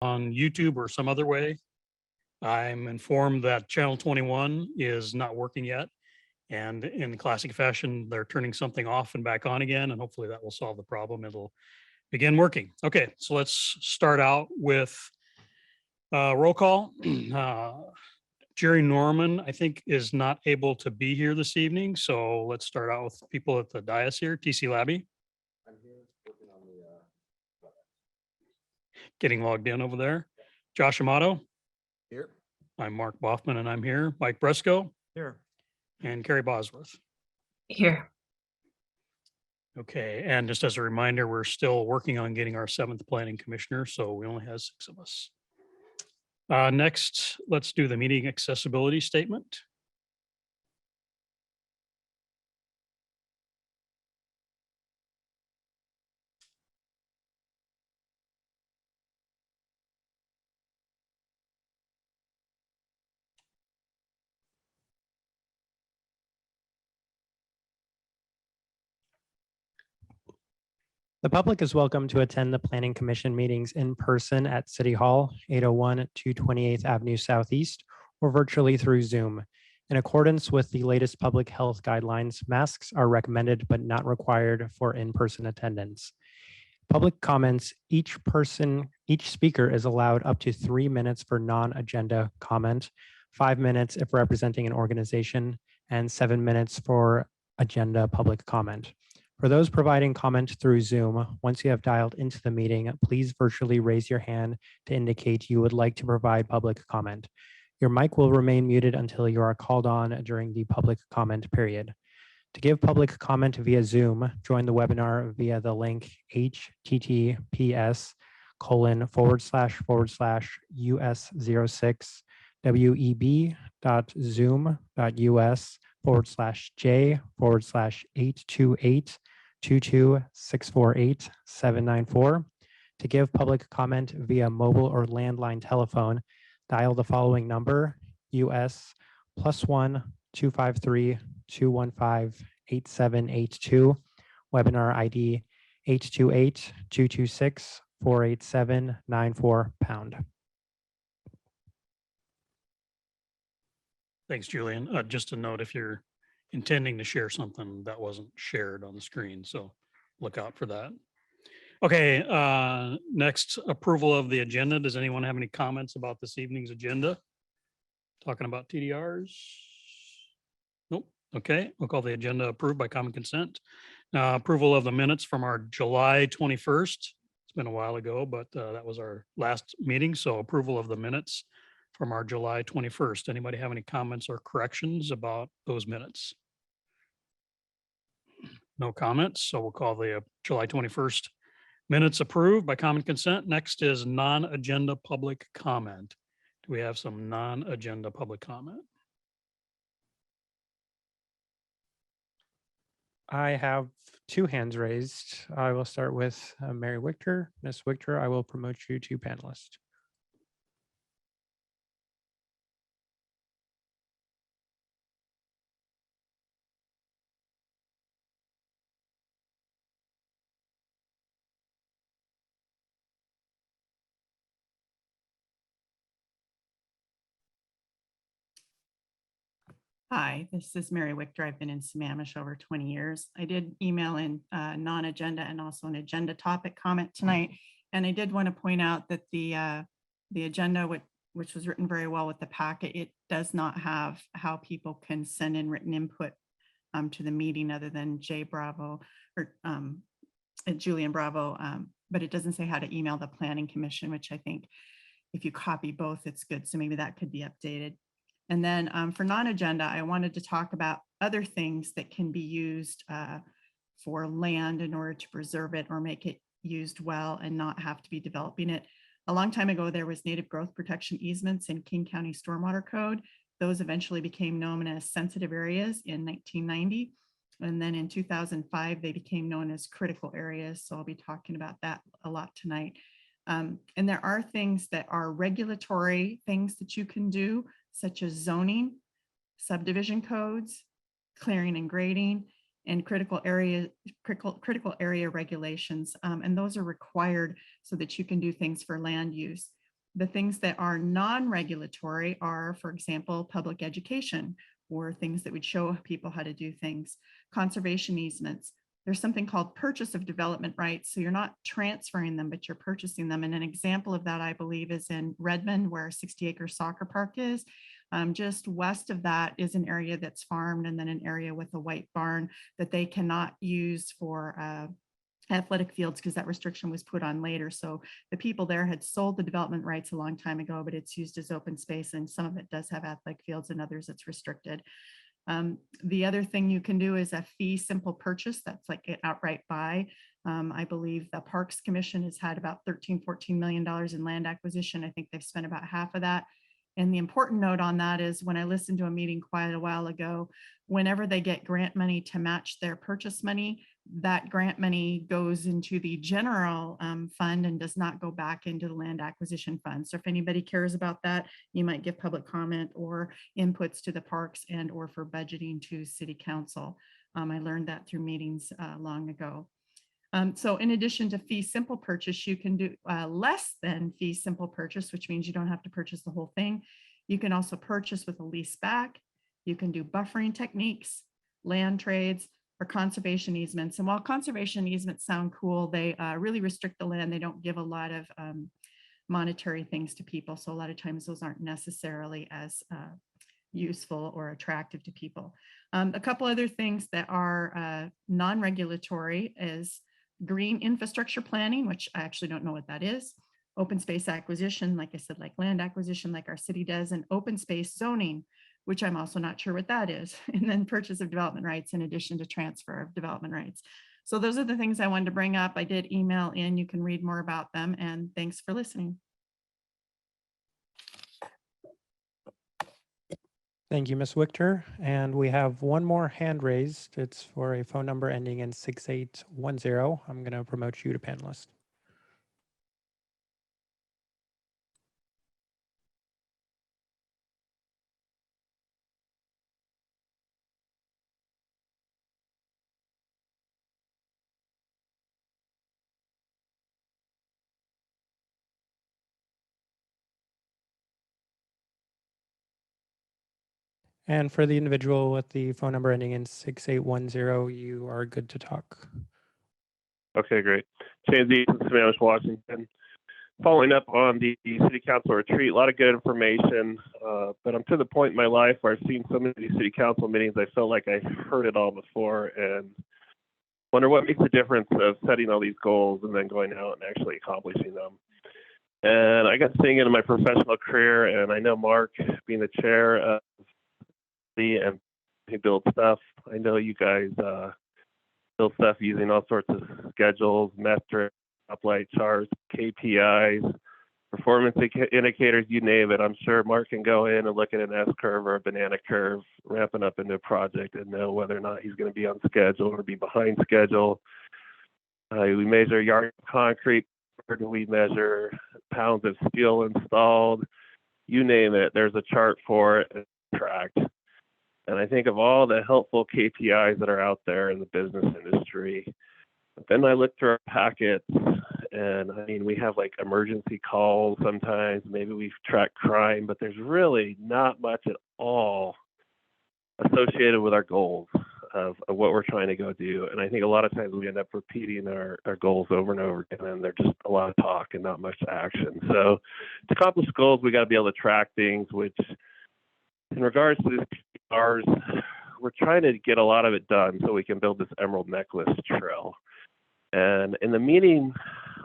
on YouTube or some other way. I'm informed that channel 21 is not working yet. And in classic fashion, they're turning something off and back on again, and hopefully that will solve the problem. It'll begin working. Okay, so let's start out with roll call. Jerry Norman, I think, is not able to be here this evening. So let's start out with people at the dais here. TC Labby. I'm here working on the getting logged in over there. Josh Amato. Here. I'm Mark Boffman and I'm here. Mike Bresco. Here. And Carrie Bosworth. Here. Okay, and just as a reminder, we're still working on getting our 7th planning commissioner, so we only have 6 of us. Next, let's do the meeting accessibility statement. The public is welcome to attend the Planning Commission meetings in person at City Hall, 801 228th Avenue Southeast, or virtually through Zoom. In accordance with the latest public health guidelines, masks are recommended but not required for in-person attendance. Public comments, each speaker is allowed up to 3 minutes for non-agenda comment, 5 minutes if representing an organization, and 7 minutes for agenda public comment. For those providing comment through Zoom, once you have dialed into the meeting, please virtually raise your hand to indicate you would like to provide public comment. Your mic will remain muted until you are called on during the public comment period. To give public comment via Zoom, join the webinar via the link https://us06 web.zoom.us/j/82822648794. To give public comment via mobile or landline telephone, dial the following number, US +1 253-215-8782, webinar ID 828-226-48794#. Thanks, Julian. Just a note, if you're intending to share something that wasn't shared on the screen, so look out for that. Okay, next, approval of the agenda. Does anyone have any comments about this evening's agenda? Talking about TDRs? Nope. Okay, we'll call the agenda approved by common consent. Approval of the minutes from our July 21st. It's been a while ago, but that was our last meeting. So approval of the minutes from our July 21st. Anybody have any comments or corrections about those minutes? No comments. So we'll call the July 21st minutes approved by common consent. Next is non-agenda public comment. Do we have some non-agenda public comment? I have 2 hands raised. I will start with Mary Wichter. Ms. Wichter, I will promote you to panelist. Hi, this is Mary Wichter. I've been in Sammamish over 20 years. I did email in non-agenda and also an agenda topic comment tonight. And I did want to point out that the agenda, which was written very well with the packet, it does not have how people can send in written input to the meeting other than Jay Bravo or Julian Bravo, but it doesn't say how to email the Planning Commission, which I think if you copy both, it's good. So maybe that could be updated. And then for non-agenda, I wanted to talk about other things that can be used for land in order to preserve it or make it used well and not have to be developing it. A long time ago, there was native growth protection easements in King County Stormwater Code. Those eventually became known as sensitive areas in 1990. And then in 2005, they became known as critical areas. So I'll be talking about that a lot tonight. And there are things that are regulatory things that you can do, such as zoning, subdivision codes, clearing and grading, and critical area regulations. And those are required so that you can do things for land use. The things that are non-regulatory are, for example, public education, or things that would show people how to do things. Conservation easements. There's something called purchase of development rights. So you're not transferring them, but you're purchasing them. And an example of that, I believe, is in Redmond, where 60-acre soccer park is. Just west of that is an area that's farmed, and then an area with a white barn that they cannot use for athletic fields because that restriction was put on later. So the people there had sold the development rights a long time ago, but it's used as open space, and some of it does have athletic fields and others it's restricted. The other thing you can do is a fee simple purchase. That's like an outright buy. I believe the Parks Commission has had about $13–14 million in land acquisition. I think they've spent about half of that. And the important note on that is, when I listened to a meeting quite a while ago, whenever they get grant money to match their purchase money, that grant money goes into the general fund and does not go back into the land acquisition fund. So if anybody cares about that, you might give public comment or inputs to the parks and or for budgeting to city council. I learned that through meetings long ago. So in addition to fee simple purchase, you can do less than fee simple purchase, which means you don't have to purchase the whole thing. You can also purchase with a lease back. You can do buffering techniques, land trades, or conservation easements. And while conservation easements sound cool, they really restrict the land. They don't give a lot of monetary things to people. So a lot of times those aren't necessarily as useful or attractive to people. A couple other things that are non-regulatory is green infrastructure planning, which I actually don't know what that is. Open space acquisition, like I said, like land acquisition, like our city does, and open space zoning, which I'm also not sure what that is. And then purchase of development rights in addition to transfer of development rights. So those are the things I wanted to bring up. I did email in, you can read more about them, and thanks for listening. Thank you, Ms. Wichter. And we have one more hand raised. It's for a phone number ending in 6810. I'm going to promote you to panelist. And for the individual with the phone number ending in 6810, you are good to talk. Okay, great. James Eaton, Sammamish, Washington. Following up on the city council retreat, a lot of good information, but I'm to the point in my life where I've seen so many city council meetings, I felt like I heard it all before, and wonder what makes the difference of setting all these goals and then going out and actually accomplishing them. And I got thinking in my professional career, and I know Mark, being the chair of and he builds stuff. I know you guys build stuff using all sorts of schedules, metrics, uplight charts, KPIs, performance indicators, you name it. I'm sure Mark can go in and look at an S curve or a banana curve, ramping up into a project and know whether or not he's going to be on schedule or be behind schedule. We measure yard of concrete, we measure pounds of steel installed, you name it, there's a chart for it and tracked. And I think of all the helpful KPIs that are out there in the business industry. But then I look through our packets, and I mean, we have like emergency calls sometimes, maybe we track crime, but there's really not much at all associated with our goals of what we're trying to go do. And I think a lot of times we end up repeating our goals over and over again, and they're just a lot of talk and not much action. So to accomplish goals, we got to be able to track things, which in regards to this PRs, we're trying to get a lot of it done so we can build this Emerald Necklace Trail. And in the meeting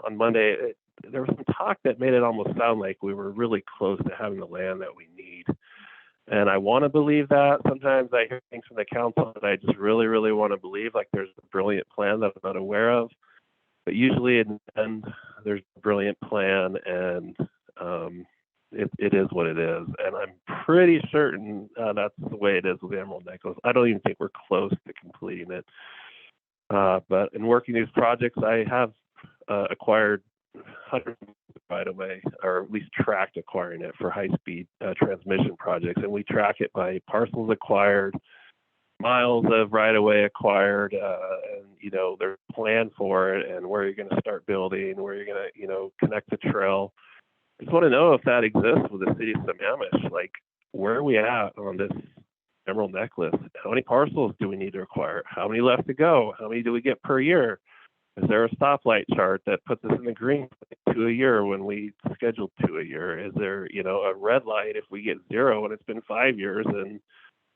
on Monday, there was some talk that made it almost sound like we were really close to having the land that we need. And I want to believe that. Sometimes I hear things from the council that I just really, really want to believe, like there's a brilliant plan that I'm not aware of. But usually in the end, there's a brilliant plan, and it is what it is. And I'm pretty certain that's the way it is with the Emerald Necklace. I don't even think we're close to completing it. But in working these projects, I have acquired hundreds right away, or at least tracked acquiring it for high-speed transmission projects. And we track it by parcels acquired, miles of right-of-way acquired, and, you know, there's a plan for it and where you're going to start building, where you're going to, you know, connect the trail. Just want to know if that exists with the city of Sammamish. Like, where are we at on this emerald necklace? How many parcels do we need to acquire? How many left to go? How many do we get per year? Is there a stoplight chart that puts us in the green 2 a year when we scheduled 2 a year? Is there, you know, a red light if we get 0 and it's been 5 years and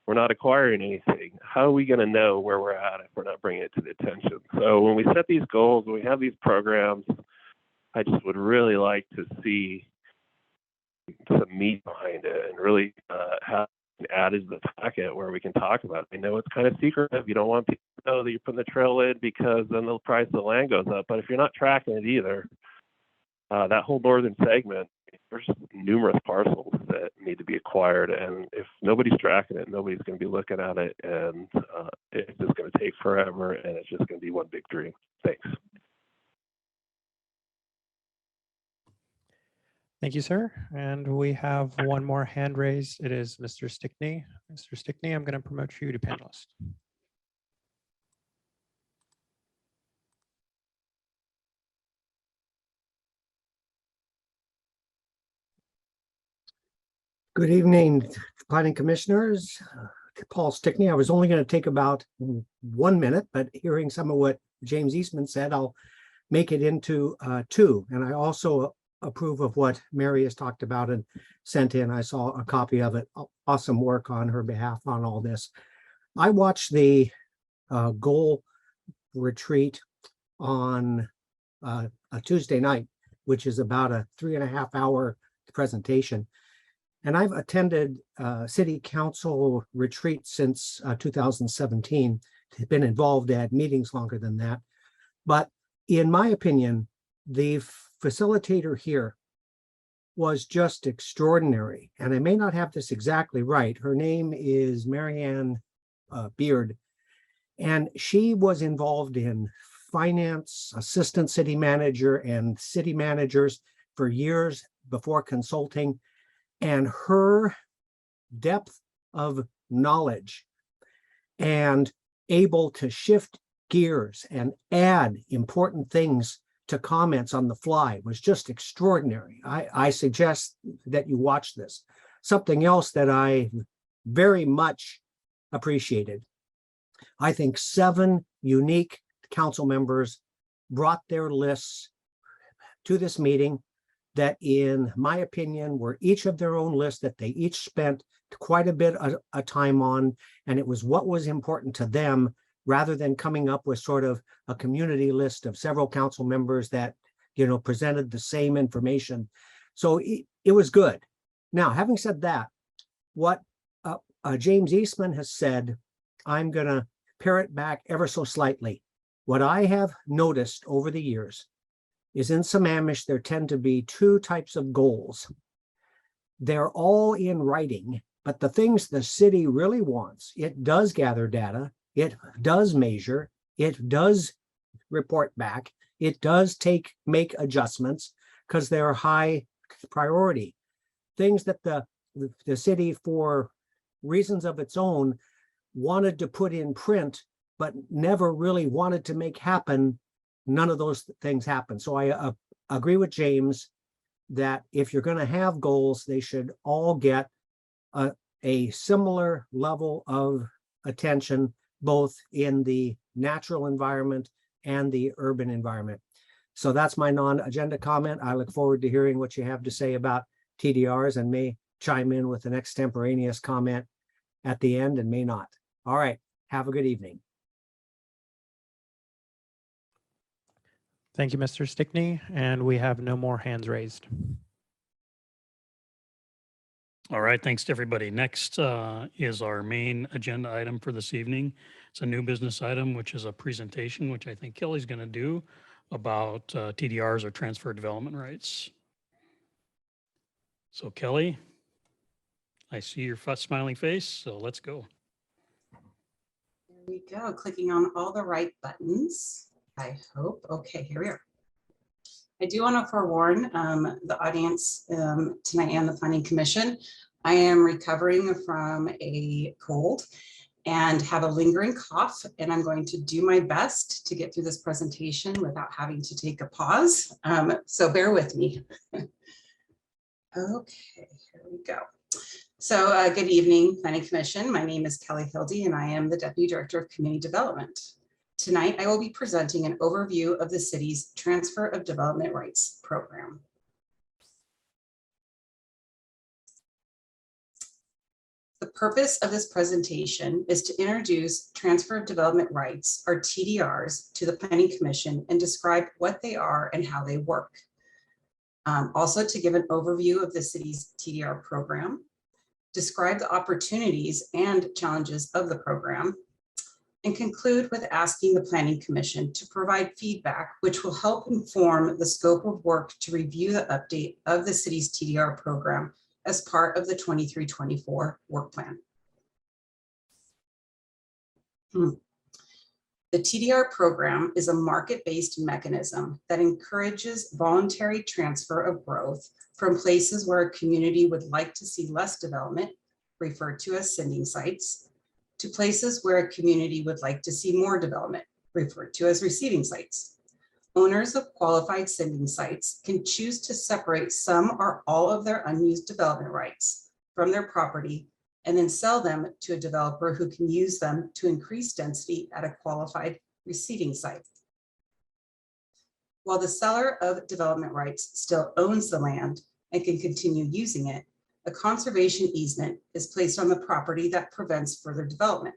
we're not acquiring anything? How are we going to know where we're at if we're not bringing it to the attention? So when we set these goals, when we have these programs, I just would really like to see some meat behind it and really have added to the packet where we can talk about it. I know it's kind of secretive. You don't want people to know that you're putting the trail in because then the price of the land goes up. But if you're not tracking it either, that whole northern segment, there's numerous parcels that need to be acquired. And if nobody's tracking it, nobody's going to be looking at it. And it's just going to take forever. And it's just going to be one big dream. Thanks. Thank you, sir. And we have one more hand raised. It is Mr. Stickney. Mr. Stickney, I'm going to promote you to panelist. Good evening, planning commissioners. Paul Stickney. I was only going to take about 1 minute, but hearing some of what James Eastman said, I'll make it into 2. And I also approve of what Mary has talked about and sent in. I saw a copy of it. Awesome work on her behalf on all this. I watched the goal retreat on a Tuesday night, which is about a 3.5 hour presentation. And I've attended city council retreats since 2017. I've been involved at meetings longer than that. But in my opinion, the facilitator here was just extraordinary. And I may not have this exactly right. Her name is Marianne Beard. And she was involved in finance, assistant city manager, and city managers for years before consulting. And her depth of knowledge and able to shift gears and add important things to comments on the fly was just extraordinary. I suggest that you watch this. Something else that I very much appreciated. I think 7 unique council members brought their lists to this meeting that, in my opinion, were each of their own list that they each spent quite a bit of time on. And it was what was important to them, rather than coming up with sort of a community list of several council members that, you know, presented the same information. So it was good. Now, having said that, what James Eastman has said, I'm going to pare it back ever so slightly. What I have noticed over the years is in Sammamish, there tend to be 2 types of goals. They're all in writing, but the things the city really wants, it does gather data, it does measure, it does report back, it does make adjustments because they're high priority. Things that the city, for reasons of its own, wanted to put in print, but never really wanted to make happen. None of those things happen. So I agree with James that if you're going to have goals, they should all get a similar level of attention, both in the natural environment and the urban environment. So that's my non-agenda comment. I look forward to hearing what you have to say about TDRs, and may chime in with an extemporaneous comment at the end and may not. All right. Have a good evening. Thank you, Mr. Stickney. And we have no more hands raised. All right, thanks to everybody. Next is our main agenda item for this evening. It's a new business item, which is a presentation, which I think Kelly's going to do about TDRs, or transfer development rights. So Kelly, I see your smiling face, so let's go. There we go, clicking on all the right buttons, I hope. Okay, here we are. I do want to forewarn the audience tonight and the Planning Commission. I am recovering from a cold and have a lingering cough, and I'm going to do my best to get through this presentation without having to take a pause. So bear with me. Okay, here we go. So good evening, Planning Commission. My name is Kelly Hildy and I am the Deputy Director of Community Development. Tonight, I will be presenting an overview of the city's Transfer of Development Rights program. The purpose of this presentation is to introduce Transfer of Development Rights, or TDRs, to the Planning Commission and describe what they are and how they work. Also to give an overview of the city's TDR program, describe the opportunities and challenges of the program, and conclude with asking the Planning Commission to provide feedback, which will help inform the scope of work to review the update of the city's TDR program as part of the 23-24 work plan. The TDR program is a market-based mechanism that encourages voluntary transfer of growth from places where a community would like to see less development, referred to as sending sites, to places where a community would like to see more development, referred to as receiving sites. Owners of qualified sending sites can choose to separate some or all of their unused development rights from their property and then sell them to a developer who can use them to increase density at a qualified receiving site. While the seller of development rights still owns the land and can continue using it, a conservation easement is placed on the property that prevents further development.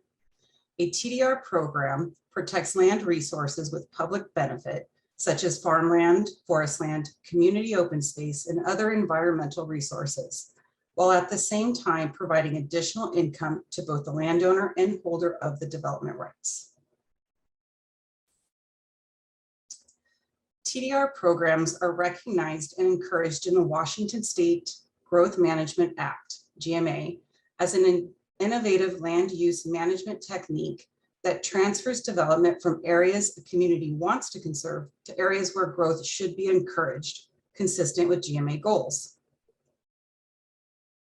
A TDR program protects land resources with public benefit, such as farmland, forest land, community open space, and other environmental resources, while at the same time providing additional income to both the landowner and holder of the development rights. TDR programs are recognized and encouraged in the Washington State Growth Management Act, GMA, as an innovative land use management technique that transfers development from areas the community wants to conserve to areas where growth should be encouraged, consistent with GMA goals.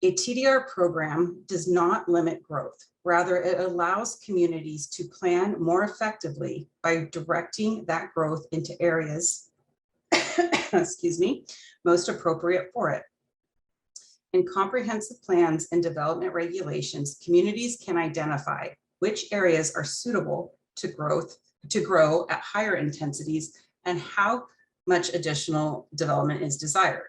A TDR program does not limit growth. Rather, it allows communities to plan more effectively by directing that growth into areas, excuse me, most appropriate for it. In comprehensive plans and development regulations, communities can identify which areas are suitable to grow at higher intensities and how much additional development is desired.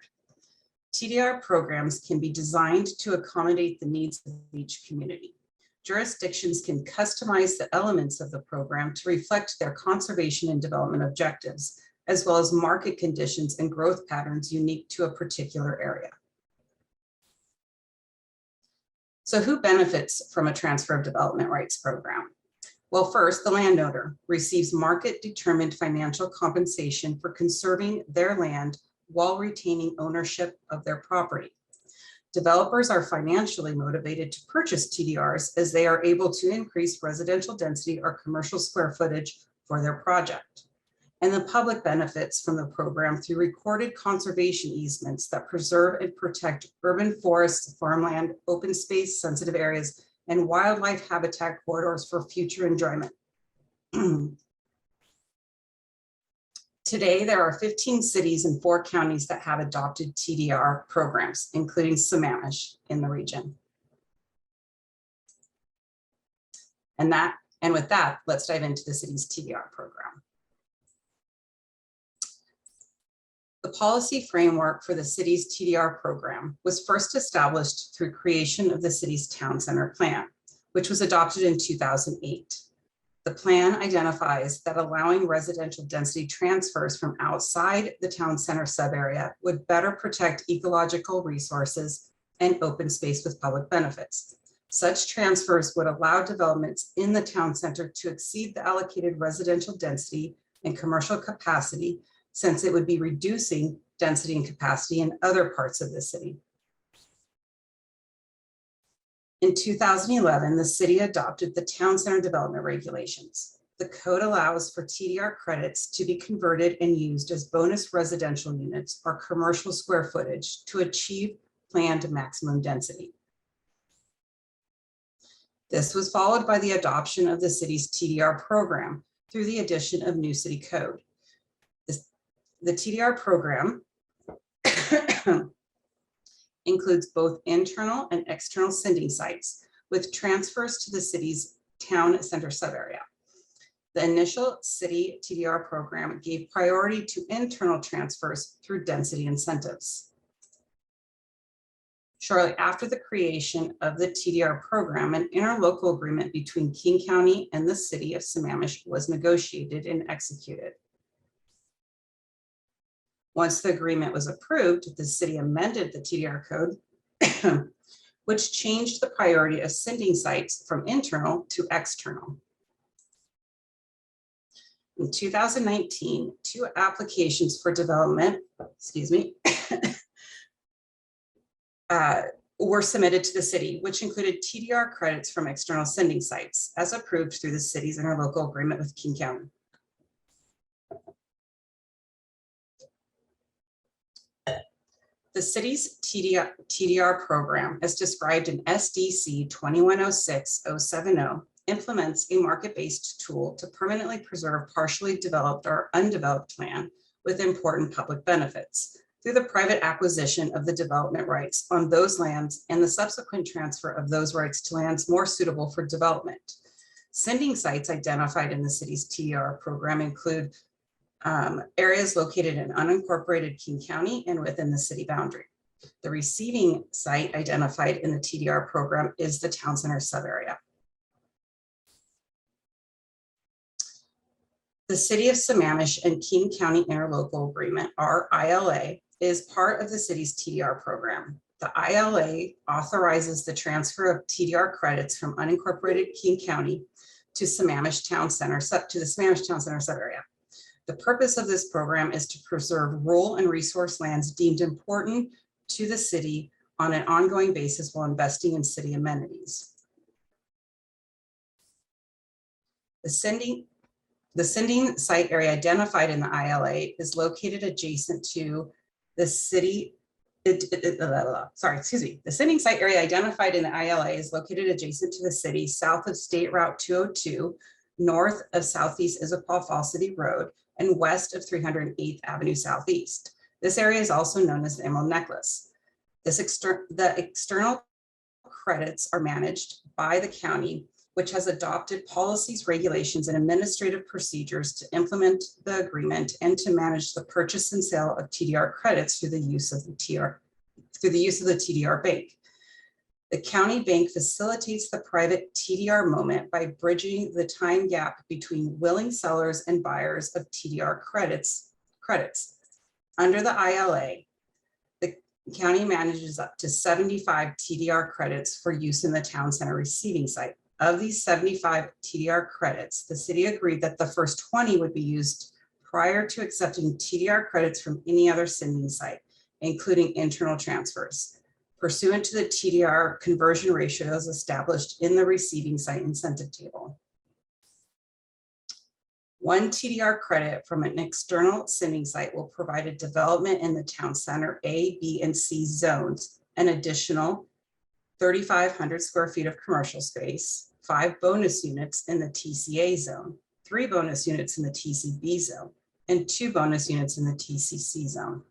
TDR programs can be designed to accommodate the needs of each community. Jurisdictions can customize the elements of the program to reflect their conservation and development objectives, as well as market conditions and growth patterns unique to a particular area. So who benefits from a transfer of development rights program? Well, first, the landowner receives market-determined financial compensation for conserving their land while retaining ownership of their property. Developers are financially motivated to purchase TDRs as they are able to increase residential density or commercial square footage for their project. And the public benefits from the program through recorded conservation easements that preserve and protect urban forests, farmland, open space, sensitive areas, and wildlife habitat corridors for future enjoyment. Today, there are 15 cities and 4 counties that have adopted TDR programs, including Sammamish in the region. And with that, let's dive into the city's TDR program. The policy framework for the city's TDR program was first established through creation of the city's town center plan, which was adopted in 2008. The plan identifies that allowing residential density transfers from outside the town center subarea would better protect ecological resources and open space with public benefits. Such transfers would allow developments in the town center to exceed the allocated residential density and commercial capacity, since it would be reducing density and capacity in other parts of the city. In 2011, the city adopted the Town Center Development Regulations. The code allows for TDR credits to be converted and used as bonus residential units or commercial square footage to achieve planned maximum density. This was followed by the adoption of the city's TDR program through the addition of new city code. The TDR program includes both internal and external sending sites with transfers to the city's town center subarea. The initial city TDR program gave priority to internal transfers through density incentives. Shortly after the creation of the TDR program, an interlocal agreement between King County and the city of Sammamish was negotiated and executed. Once the agreement was approved, the city amended the TDR code, which changed the priority of sending sites from internal to external. In 2019, 2 applications for development, were submitted to the city, which included TDR credits from external sending sites as approved through the city's interlocal agreement with King County. The city's TDR program, as described in SDC 2106-070, implements a market-based tool to permanently preserve partially developed or undeveloped land with important public benefits through the private acquisition of the development rights on those lands and the subsequent transfer of those rights to lands more suitable for development. Sending sites identified in the city's TDR program include areas located in unincorporated King County and within the city boundary. The receiving site identified in the TDR program is the town center subarea. The City of Sammamish and King County Interlocal Agreement, or ILA, is part of the city's TDR program. The ILA authorizes the transfer of TDR credits from unincorporated King County to the Sammamish Town Center subarea. The purpose of this program is to preserve rural and resource lands deemed important to the city on an ongoing basis while investing in city amenities. The sending site area identified in the ILA is located adjacent to the city. The sending site area identified in the ILA is located adjacent to the city, south of State Route 202, north of Southeast Issaquah Falls City Road, and west of 308th Avenue Southeast. This area is also known as the Emerald Necklace. The external credits are managed by the county, which has adopted policies, regulations, and administrative procedures to implement the agreement and to manage the purchase and sale of TDR credits through the use of the TDR bank. The county bank facilitates the private TDR moment by bridging the time gap between willing sellers and buyers of TDR credits. Under the ILA, the county manages up to 75 TDR credits for use in the town center receiving site. Of these 75 TDR credits, the city agreed that the first 20 would be used prior to accepting TDR credits from any other sending site, including internal transfers, pursuant to the TDR conversion ratios established in the receiving site incentive table. 1 TDR credit from an external sending site will provide a development in the town center A, B, and C zones, an additional 3,500 square feet of commercial space, 5 bonus units in the TCA zone, 3 bonus units in the TCB zone, and 2 bonus units in the TCC zone.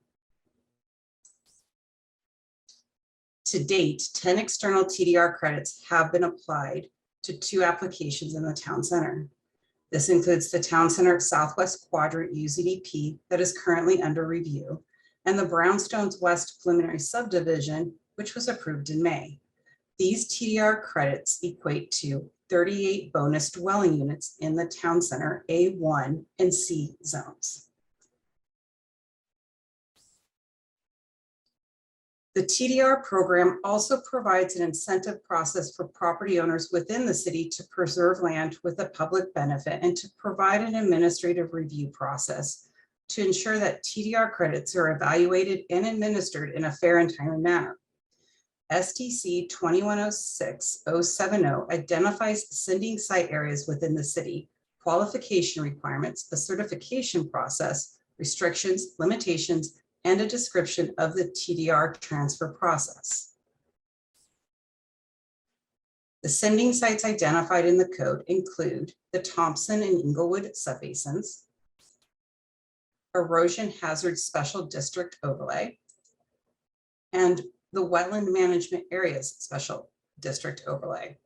To date, 10 external TDR credits have been applied to 2 applications in the town center. This includes the Town Center Southwest Quadrant UZDP that is currently under review, and the Brownstones West Preliminary Subdivision, which was approved in May. These TDR credits equate to 38 bonus dwelling units in the Town Center A1 and C zones. The TDR program also provides an incentive process for property owners within the city to preserve land with a public benefit and to provide an administrative review process to ensure that TDR credits are evaluated and administered in a fair and timely manner. SDC 2106-070 identifies sending site areas within the city, qualification requirements, the certification process, restrictions, limitations, and a description of the TDR transfer process. The sending sites identified in the code include the Thompson and Inglewood subbasins, erosion hazard special district overlay, and the Wetland Management Areas Special District Overlay.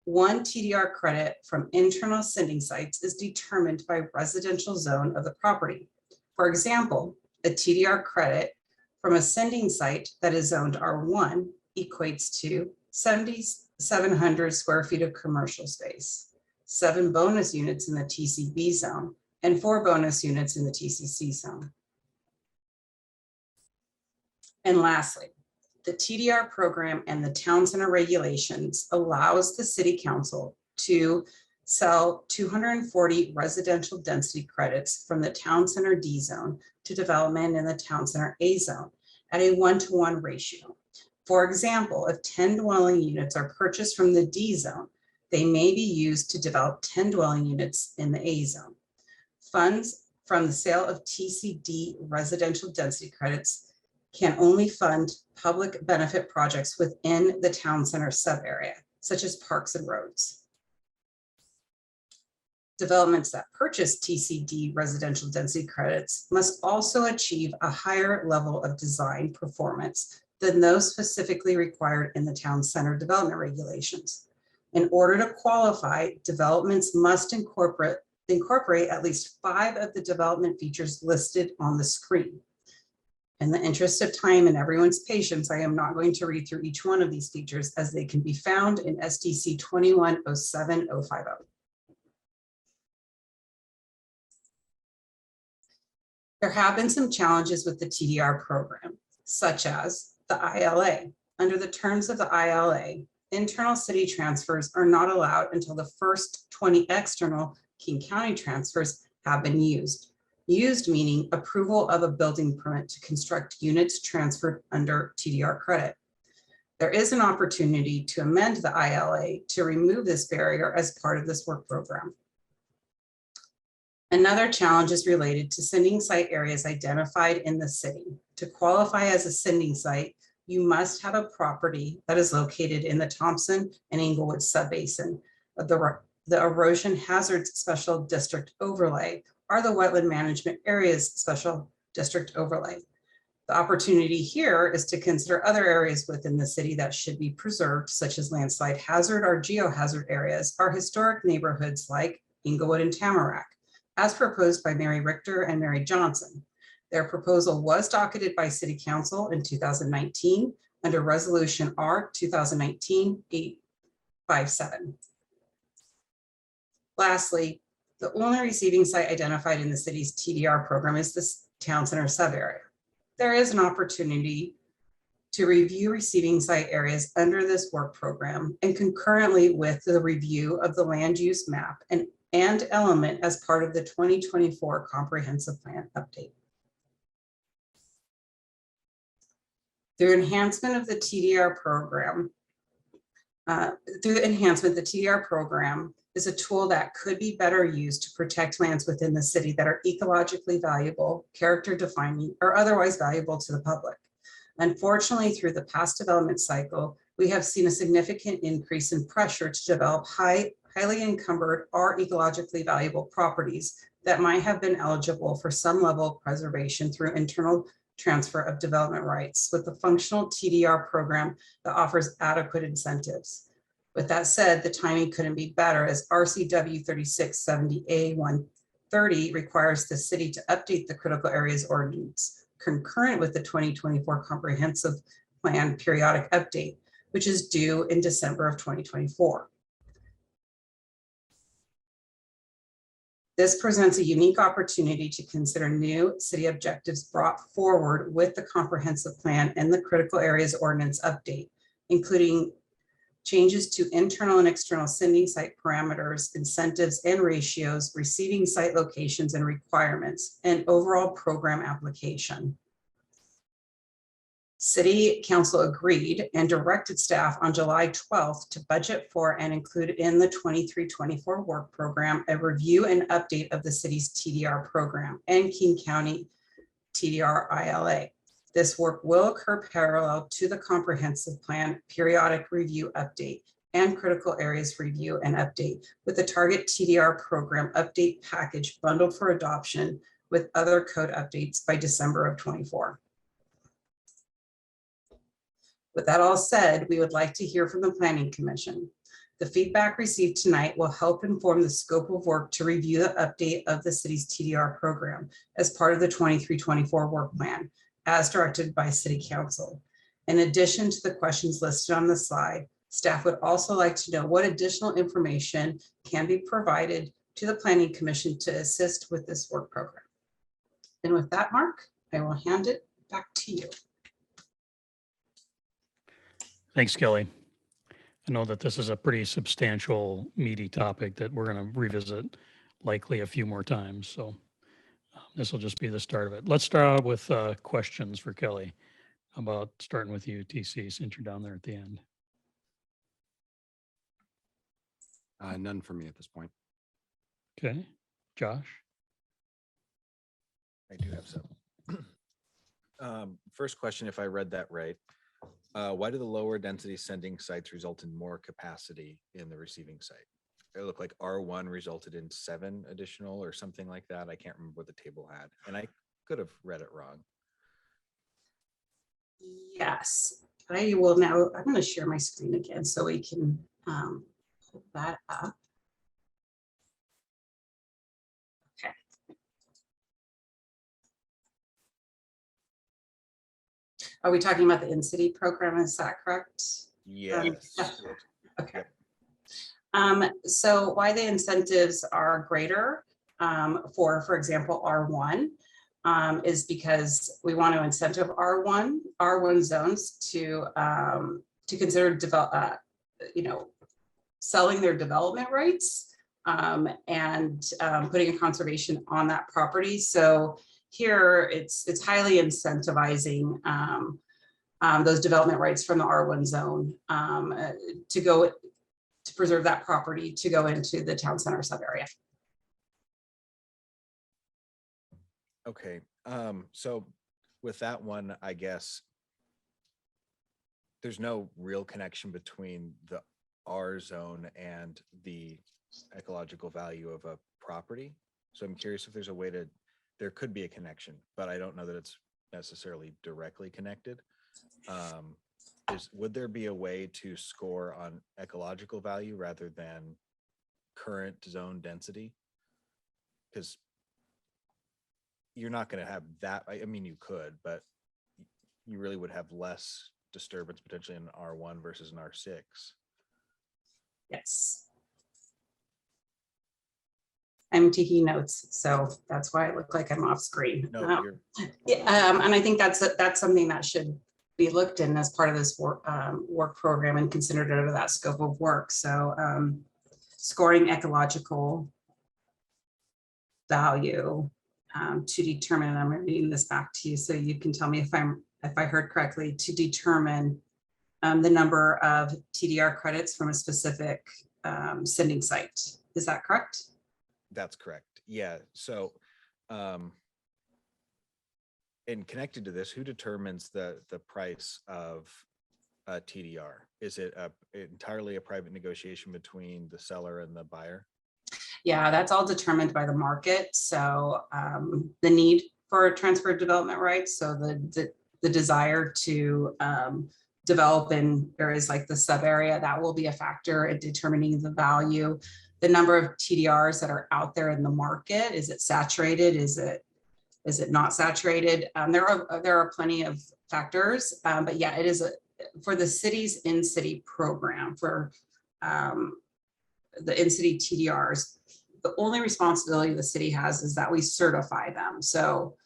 1 TDR credit from internal sending sites is determined by residential zone of the property. For example, a TDR credit from a sending site that is zoned R1 equates to 7,700 square feet of commercial space, 7 bonus units in the TCB zone, and 4 bonus units in the TCC zone. And lastly, the TDR program and the town center regulations allows the city council to sell 240 residential density credits from the town center D zone to development in the town center A zone at a 1-to-1 ratio. For example, if 10 dwelling units are purchased from the D zone, they may be used to develop 10 dwelling units in the A zone. Funds from the sale of TCD residential density credits can only fund public benefit projects within the town center sub-area, such as parks and roads. Developments that purchase TCD residential density credits must also achieve a higher level of design performance than those specifically required in the town center development regulations. In order to qualify, developments must incorporate at least 5 of the development features listed on the screen. In the interest of time and everyone's patience, I am not going to read through each one of these features as they can be found in SDC 2107050. There have been some challenges with the TDR program, such as the ILA. Under the terms of the ILA, internal city transfers are not allowed until the first 20 external King County transfers have been used. Used meaning approval of a building permit to construct units transferred under TDR credit. There is an opportunity to amend the ILA to remove this barrier as part of this work program. Another challenge is related to sending site areas identified in the city. To qualify as a sending site, you must have a property that is located in the Thompson and Englewood subbasin of the Erosion Hazards Special District Overlay, are the Wetland Management Areas Special District Overlay. The opportunity here is to consider other areas within the city that should be preserved, such as landslide hazard or geohazard areas, or historic neighborhoods like Englewood and Tamarack, as proposed by Mary Richter and Mary Johnson. Their proposal was docketed by City Council in 2019 under Resolution R 2019-857. Lastly, the only receiving site identified in the city's TDR program is this town center sub-area. There is an opportunity to review receiving site areas under this work program and concurrently with the review of the land use map and element as part of the 2024 comprehensive plan update. Through enhancement of the TDR program, the TDR program is a tool that could be better used to protect lands within the city that are ecologically valuable, character defining, or otherwise valuable to the public. Unfortunately, through the past development cycle, we have seen a significant increase in pressure to develop highly encumbered or ecologically valuable properties that might have been eligible for some level of preservation through internal transfer of development rights with the functional TDR program that offers adequate incentives. With that said, the timing couldn't be better as RCW 3670A130 requires the city to update the critical areas ordinance concurrent with the 2024 comprehensive plan periodic update, which is due in December of 2024. This presents a unique opportunity to consider new city objectives brought forward with the comprehensive plan and the critical areas ordinance update, including changes to internal and external sending site parameters, incentives and ratios, receiving site locations and requirements, and overall program application. City Council agreed and directed staff on July 12th to budget for and include in the 23-24 work program a review and update of the city's TDR program and King County TDR ILA. This work will occur parallel to the comprehensive plan periodic review update and critical areas review and update with the target TDR program update package bundled for adoption with other code updates by December of 24. With that all said, we would like to hear from the Planning Commission. The feedback received tonight will help inform the scope of work to review the update of the city's TDR program as part of the 23-24 work plan, as directed by City Council. In addition to the questions listed on the slide, staff would also like to know what additional information can be provided to the Planning Commission to assist with this work program. And with that, Mark, I will hand it back to you. Thanks, Kelly. I know that this is a pretty substantial, meaty topic that we're going to revisit likely a few more times. So this will just be the start of it. Let's start out with questions for Kelly. How about starting with you, TC, since you're down there at the end? None for me at this point. Okay, Josh? I do have some. First question, if I read that right, why do the lower density sending sites result in more capacity in the receiving site? It looked like R1 resulted in 7 additional or something like that. I can't remember what the table had, and I could have read it wrong. Yes, I will now, I'm going to share my screen again so we can pull that up. Okay. Are we talking about the in-city program? Is that correct? Yes. Okay. So why the incentives are greater for example, R1 is because we want to incentive R1 zones to consider selling their development rights and putting a conservation on that property. So here it's highly incentivizing those development rights from the R1 zone to preserve that property to go into the town center sub area. Okay. So with that one, I guess there's no real connection between the R zone and the ecological value of a property. So I'm curious if there's a way there could be a connection, but I don't know that it's necessarily directly connected. Would there be a way to score on ecological value rather than current zone density? Because you're not going to have that. I mean, you could, but you really would have less disturbance potentially in an R1 versus an R6. Yes. I'm taking notes, so that's why I look like I'm off screen. No, and I think that's something that should be looked in as part of this work program and considered under that scope of work. So scoring ecological value to determine, and I'm reading this back to you so you can tell me if I heard correctly, to determine the number of TDR credits from a specific sending site. Is that correct? That's correct. Yeah. So and connected to this, who determines the price of a TDR? Is it entirely a private negotiation between the seller and the buyer? Yeah, that's all determined by the market. So the need for transfer development rights. So the desire to develop in areas like the sub area, that will be a factor in determining the value. The number of TDRs that are out there in the market, is it saturated? Is it not saturated? There are plenty of factors, but yeah, it is for the city's in-city program for the in-city TDRs. The only responsibility the city has is that we certify them. So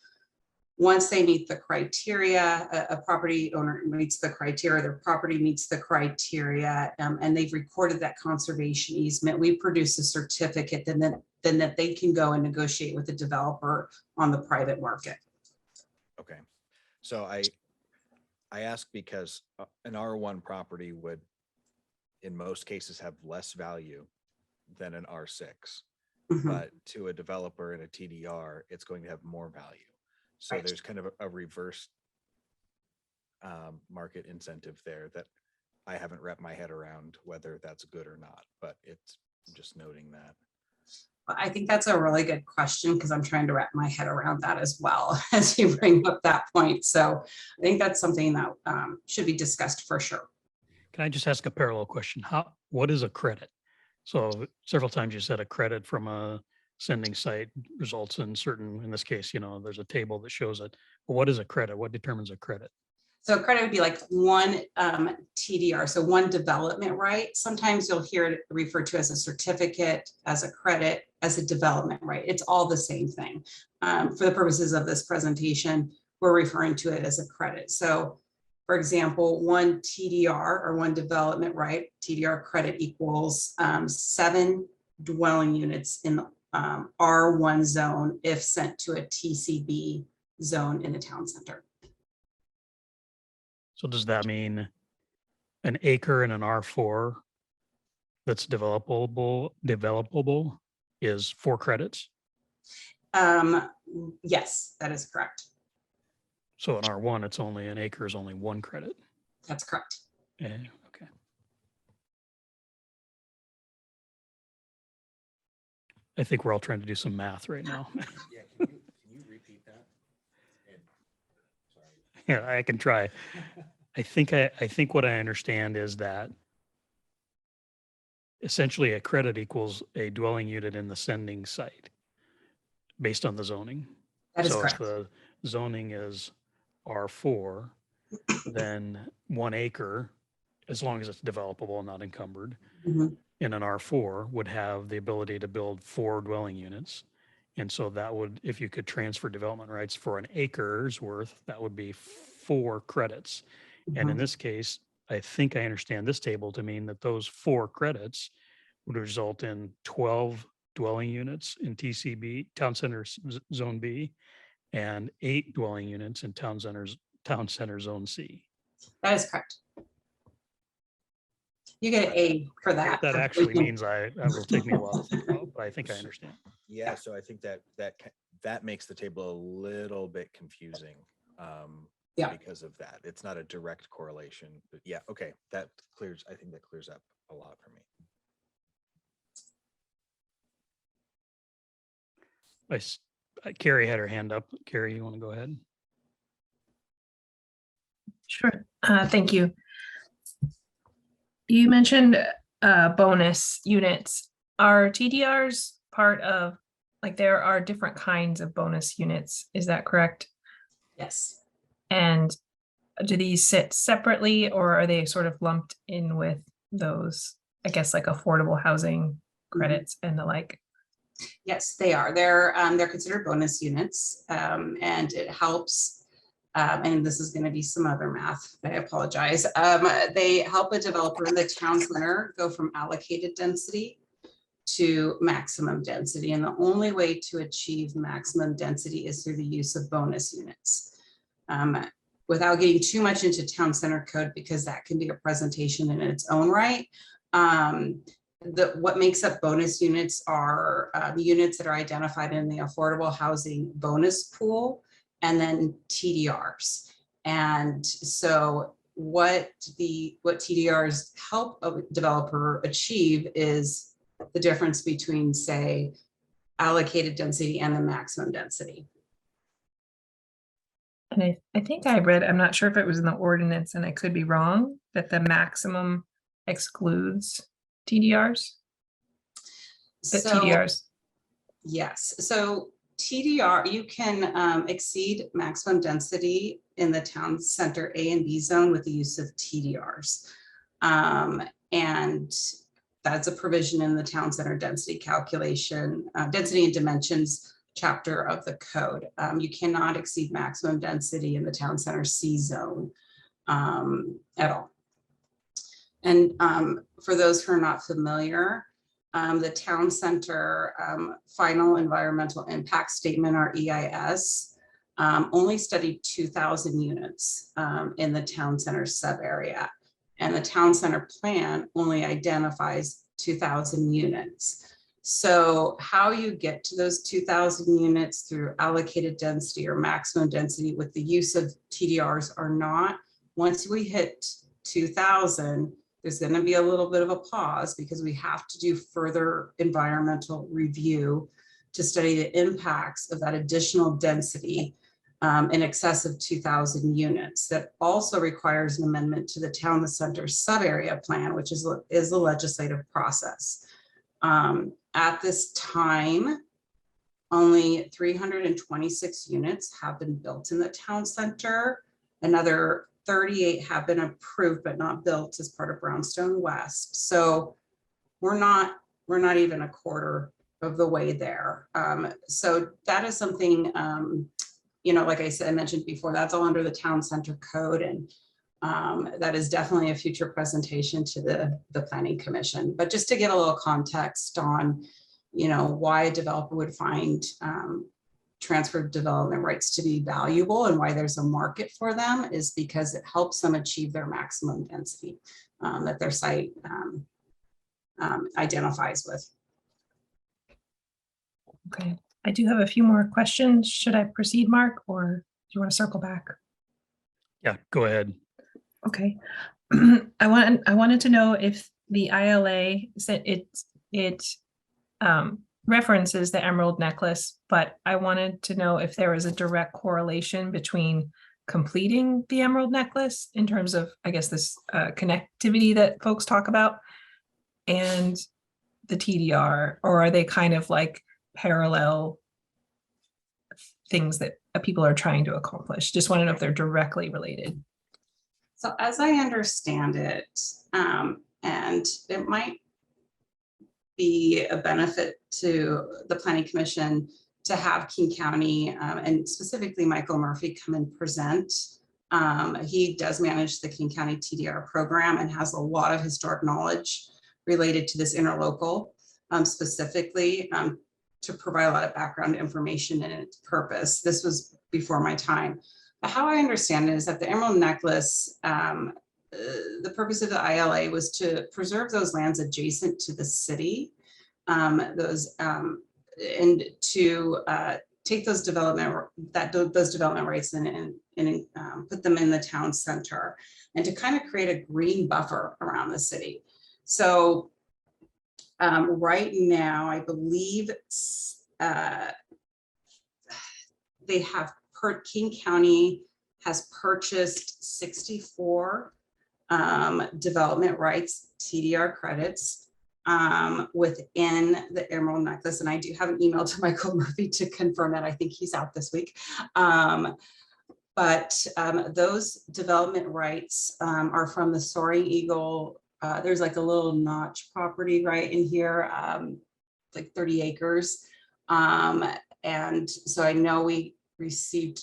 once they meet the criteria, a property owner meets the criteria, their property meets the criteria, and they've recorded that conservation easement, we produce a certificate, then that they can go and negotiate with the developer on the private market. Okay. So I ask because an R1 property would, in most cases, have less value than an R6. Mhm. But to a developer in a TDR, it's going to have more value. So Right. there's kind of a reverse market incentive there that I haven't wrapped my head around whether that's good or not, but it's just noting that. I think that's a really good question because I'm trying to wrap my head around that as well as you bring up that point. So I think that's something that should be discussed for sure. Can I just ask a parallel question? What is a credit? So several times you said a credit from a sending site results in certain, in this case, you know, there's a table that shows it. But what is a credit? What determines a credit? So credit would be like one TDR, so one development right. Sometimes you'll hear it referred to as a certificate, as a credit, as a development right. It's all the same thing. For the purposes of this presentation, we're referring to it as a credit. So for example, one TDR or one development right, TDR credit equals 7 dwelling units in the R1 zone if sent to a TCB zone in the town center. So does that mean an acre in an R4 that's developable is 4 credits? Yes, that is correct. So in R1, it's only an acre is only 1 credit. That's correct. Yeah, okay. I think we're all trying to do some math right now. Yeah, can you repeat that? Sorry. Yeah, I can try. I think what I understand is that essentially a credit equals a dwelling unit in the sending site based on the zoning. That is So correct. if the zoning is R4, then 1 acre, as long as it's developable and not encumbered, Mhm. in an R4 would have the ability to build 4 dwelling units. And so that would, if you could transfer development rights for an acre's worth, that would be 4 credits. And in Mhm. this case, I think I understand this table to mean that those 4 credits would result in 12 dwelling units in TCB, Town Center Zone B, and 8 dwelling units in Town Center Zone C. That is correct. You get an A for that. What that actually means, that will take me a while to think about, but I think I understand. Yeah, so I think that makes the table a little bit confusing. Yeah. Because of that. It's not a direct correlation, but yeah, okay, I think that clears up a lot for me. Carrie had her hand up. Carrie, you want to go ahead? Sure. Thank you. You mentioned bonus units. Are TDRs part of, like, there are different kinds of bonus units, is that correct? Yes. And do these sit separately, or are they sort of lumped in with those, I guess, like affordable housing credits and the like? Yes, they are. They're considered bonus units, and it helps. And this is going to be some other math. I apologize. They help a developer in the town center go from allocated density to maximum density, and the only way to achieve maximum density is through the use of bonus units. Without getting too much into town center code, because that can be a presentation in its own right. What makes up bonus units are the units that are identified in the affordable housing bonus pool, and then TDRs. And so what TDRs help a developer achieve is the difference between, say, allocated density and the maximum density. And I think I read, I'm not sure if it was in the ordinance, and I could be wrong, that the maximum excludes TDRs. TDRs. Yes, so TDR, you can exceed maximum density in the town center A and B zone with the use of TDRs. And that's a provision in the town center density calculation, density and dimensions chapter of the code. You cannot exceed maximum density in the town center C zone at all. And for those who are not familiar, the town center final environmental impact statement, or EIS, only studied 2,000 units in the town center sub area. And the town center plan only identifies 2,000 units. So how you get to those 2,000 units through allocated density or maximum density with the use of TDRs or not, once we hit 2,000, There's going to be a little bit of a pause because we have to do further environmental review to study the impacts of that additional density in excess of 2,000 units. That also requires an amendment to the town center sub-area plan, which is the legislative process. At this time, only 326 units have been built in the town center. Another 38 have been approved but not built as part of Brownstone West. So we're not even a quarter of the way there. So that is something, like I said, I mentioned before, that's all under the town center code, and that is definitely a future presentation to the Planning Commission. But just to give a little context on, why a developer would find transferred development rights to be valuable and why there's a market for them is because it helps them achieve their maximum density that their site identifies with. Okay, I do have a few more questions. Should I proceed, Mark, or do you want to circle back? Yeah, go ahead. Okay. I wanted to know if the ILA said it references the emerald necklace, but I wanted to know if there was a direct correlation between completing the emerald necklace in terms of, I guess, this connectivity that folks talk about and the TDR, or are they kind of like parallel things that people are trying to accomplish? Just want to know if they're directly related. So as I understand it, and it might be a benefit to the Planning Commission to have King County and specifically Michael Murphy come and present. He does manage the King County Tdr program and has a lot of historic knowledge related to this interlocal, specifically to provide a lot of background information and its purpose. This was before my time. But how I understand it is that the emerald necklace, the purpose of the ILA was to preserve those lands adjacent to the city, and to take those development rights and put them in the town center, and to kind of create a green buffer around the city. So right now, I believe they have King County has purchased 64 development rights, TDR credits within the emerald necklace. And I do have an email to Michael Murphy to confirm that. I think he's out this week. But those development rights are from the Soaring Eagle. There's like a little notch property right in here, like 30 acres. And so I know we received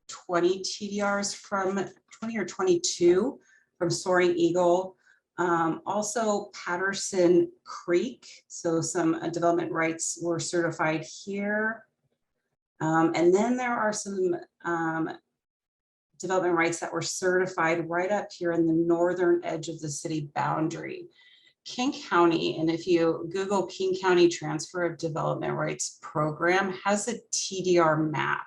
20 TDRs from 20 or 22 from Soaring Eagle. Also Patterson Creek. So some development rights were certified here. And then there are some development rights that were certified right up here in the northern edge of the city boundary. King County, and if you Google King County Transfer of Development Rights Program, has a TDR map.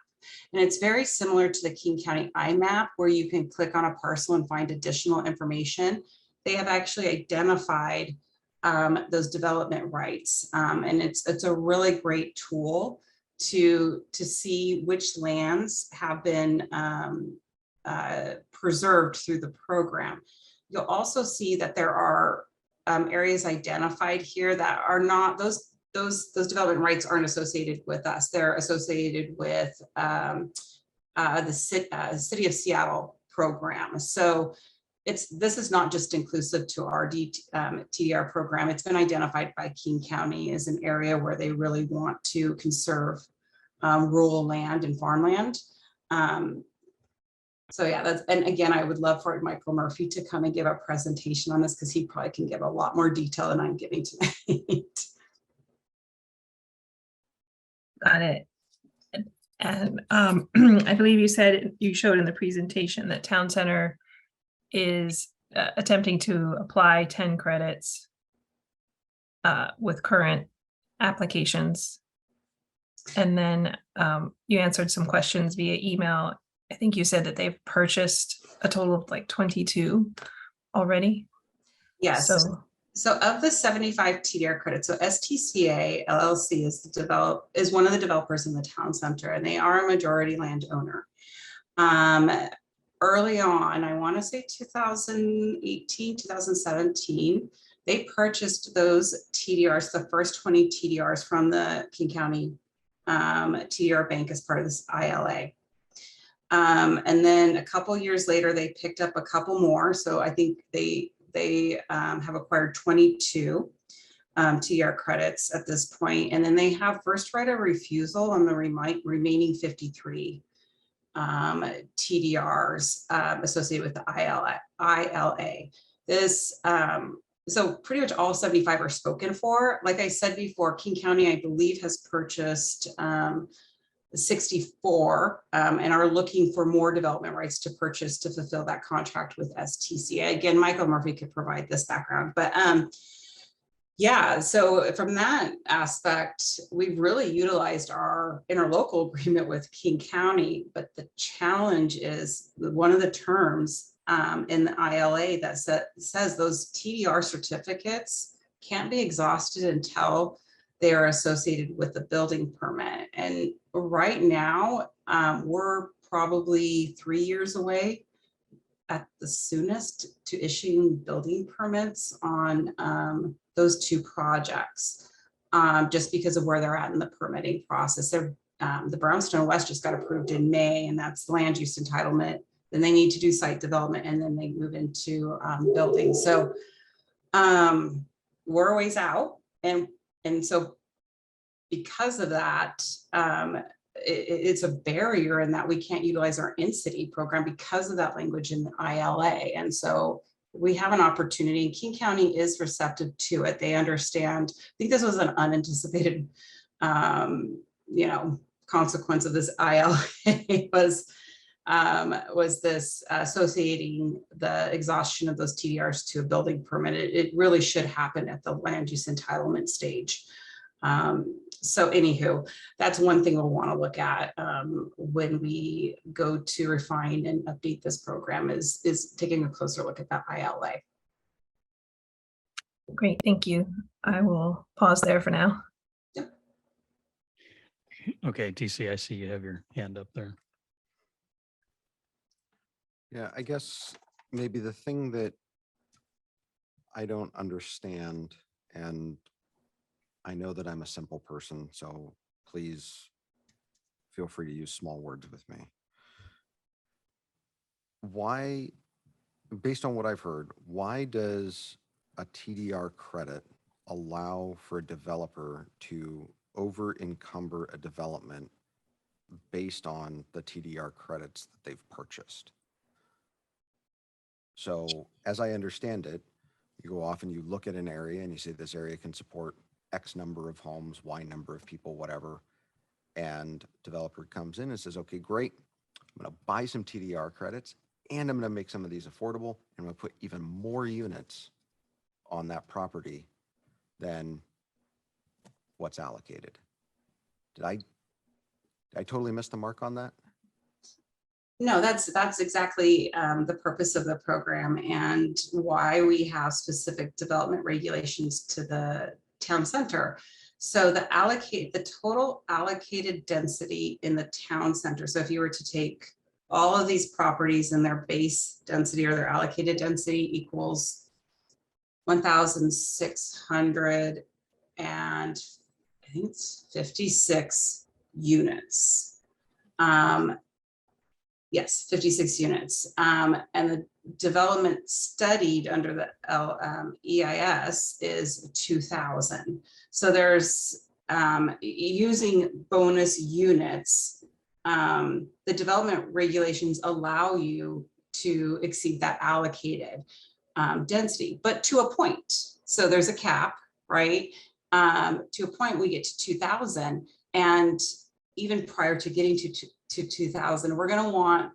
And it's very similar to the King County IMAP, where you can click on a parcel and find additional information. They have actually identified those development rights. And it's a really great tool to see which lands have been preserved through the program. You'll also see that there are areas identified here that are not, those development rights aren't associated with us. They're associated with the City of Seattle program. So this is not just inclusive to our TDR program. It's been identified by King County as an area where they really want to conserve rural land and farmland. So yeah, and again, I would love for Michael Murphy to come and give a presentation on this, because he probably can give a lot more detail than I'm giving tonight. Got it. And I believe you showed in the presentation that Town Center is attempting to apply 10 credits with current applications. And then you answered some questions via email. I think you said that they've purchased a total of like 22 already. Yes. So of the 75 TDR credits, so STCA LLC is one of the developers in the town center, and they are a majority landowner. Early on, I want to say 2018, 2017, they purchased those TDRs, the first 20 TDRs from the King County TDR Bank as part of this ILA. And then a couple years later, they picked up a couple more. So I think they have acquired 22 TDR credits at this point. And then they have first right of refusal on the remaining 53 TDRs associated with the ILA. This, so pretty much all 75 are spoken for. Like I said before, King County, I believe, has purchased 64 and are looking for more development rights to purchase to fulfill that contract with STCA. Again, Michael Murphy could provide this background, but yeah, so from that aspect, we've really utilized our interlocal agreement with King County, but the challenge is one of the terms in the ILA that says those TDR certificates can't be exhausted until they are associated with the building permit. And right now, we're probably 3 years away at the soonest to issuing building permits on those two projects, just because of where they're at in the permitting process. The Brownstone West just got approved in May, and that's land use entitlement. Then they need to do site development, and then they move into building. So we're a ways out, and so because of that, it's a barrier in that we can't utilize our in-city program because of that language in the ILA. And so we have an opportunity, and King County is receptive to it. They understand. I think this was an unanticipated, consequence of this ILA was this associating the exhaustion of those TDRs to a building permit. It really should happen at the land use entitlement stage. So anywho, that's one thing we'll want to look at when we go to refine and update this program is taking a closer look at that ILA. Great, thank you. I will pause there for now. Yep. Okay, TC, I see you have your hand up there. Yeah, I guess maybe the thing that I don't understand, and I know that I'm a simple person, so please feel free to use small words with me. Why, based on what I've heard, why does a TDR credit allow for a developer to over encumber a development based on the TDR credits that they've purchased? So as I understand it, you go off and you look at an area and you say this area can support X number of homes, Y number of people, whatever. And developer comes in and says, okay, great. I'm going to buy some TDR credits and I'm going to make some of these affordable. And I'm going to put even more units on that property than what's allocated. Did I totally miss the mark on that? No, that's exactly the purpose of the program and why we have specific development regulations to the town center. So the total allocated density in the town center. So if you were to take all of these properties and their base density or their allocated density equals 1,600 and I think it's 56 units. Yes, 56 units. And the development studied under the EIS is 2,000. So there's using bonus units, the development regulations allow you to exceed that allocated density, but to a point. So there's a cap, right? To a point we get to 2,000, and even prior to getting to 2,000, we're going to want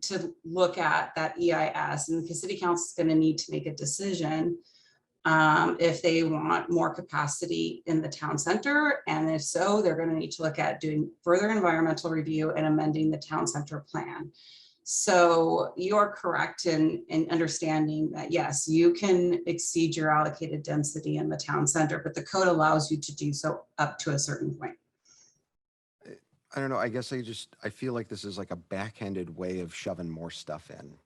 to look at that EIS, and the city council is going to need to make a decision if they want more capacity in the town center, and if so, they're going to need to look at doing further environmental review and amending the town center plan. So you're correct in understanding that, yes, you can exceed your allocated density in the town center, but the code allows you to do so up to a certain point. I don't know. I guess I feel like this is like a backhanded way of shoving more stuff in.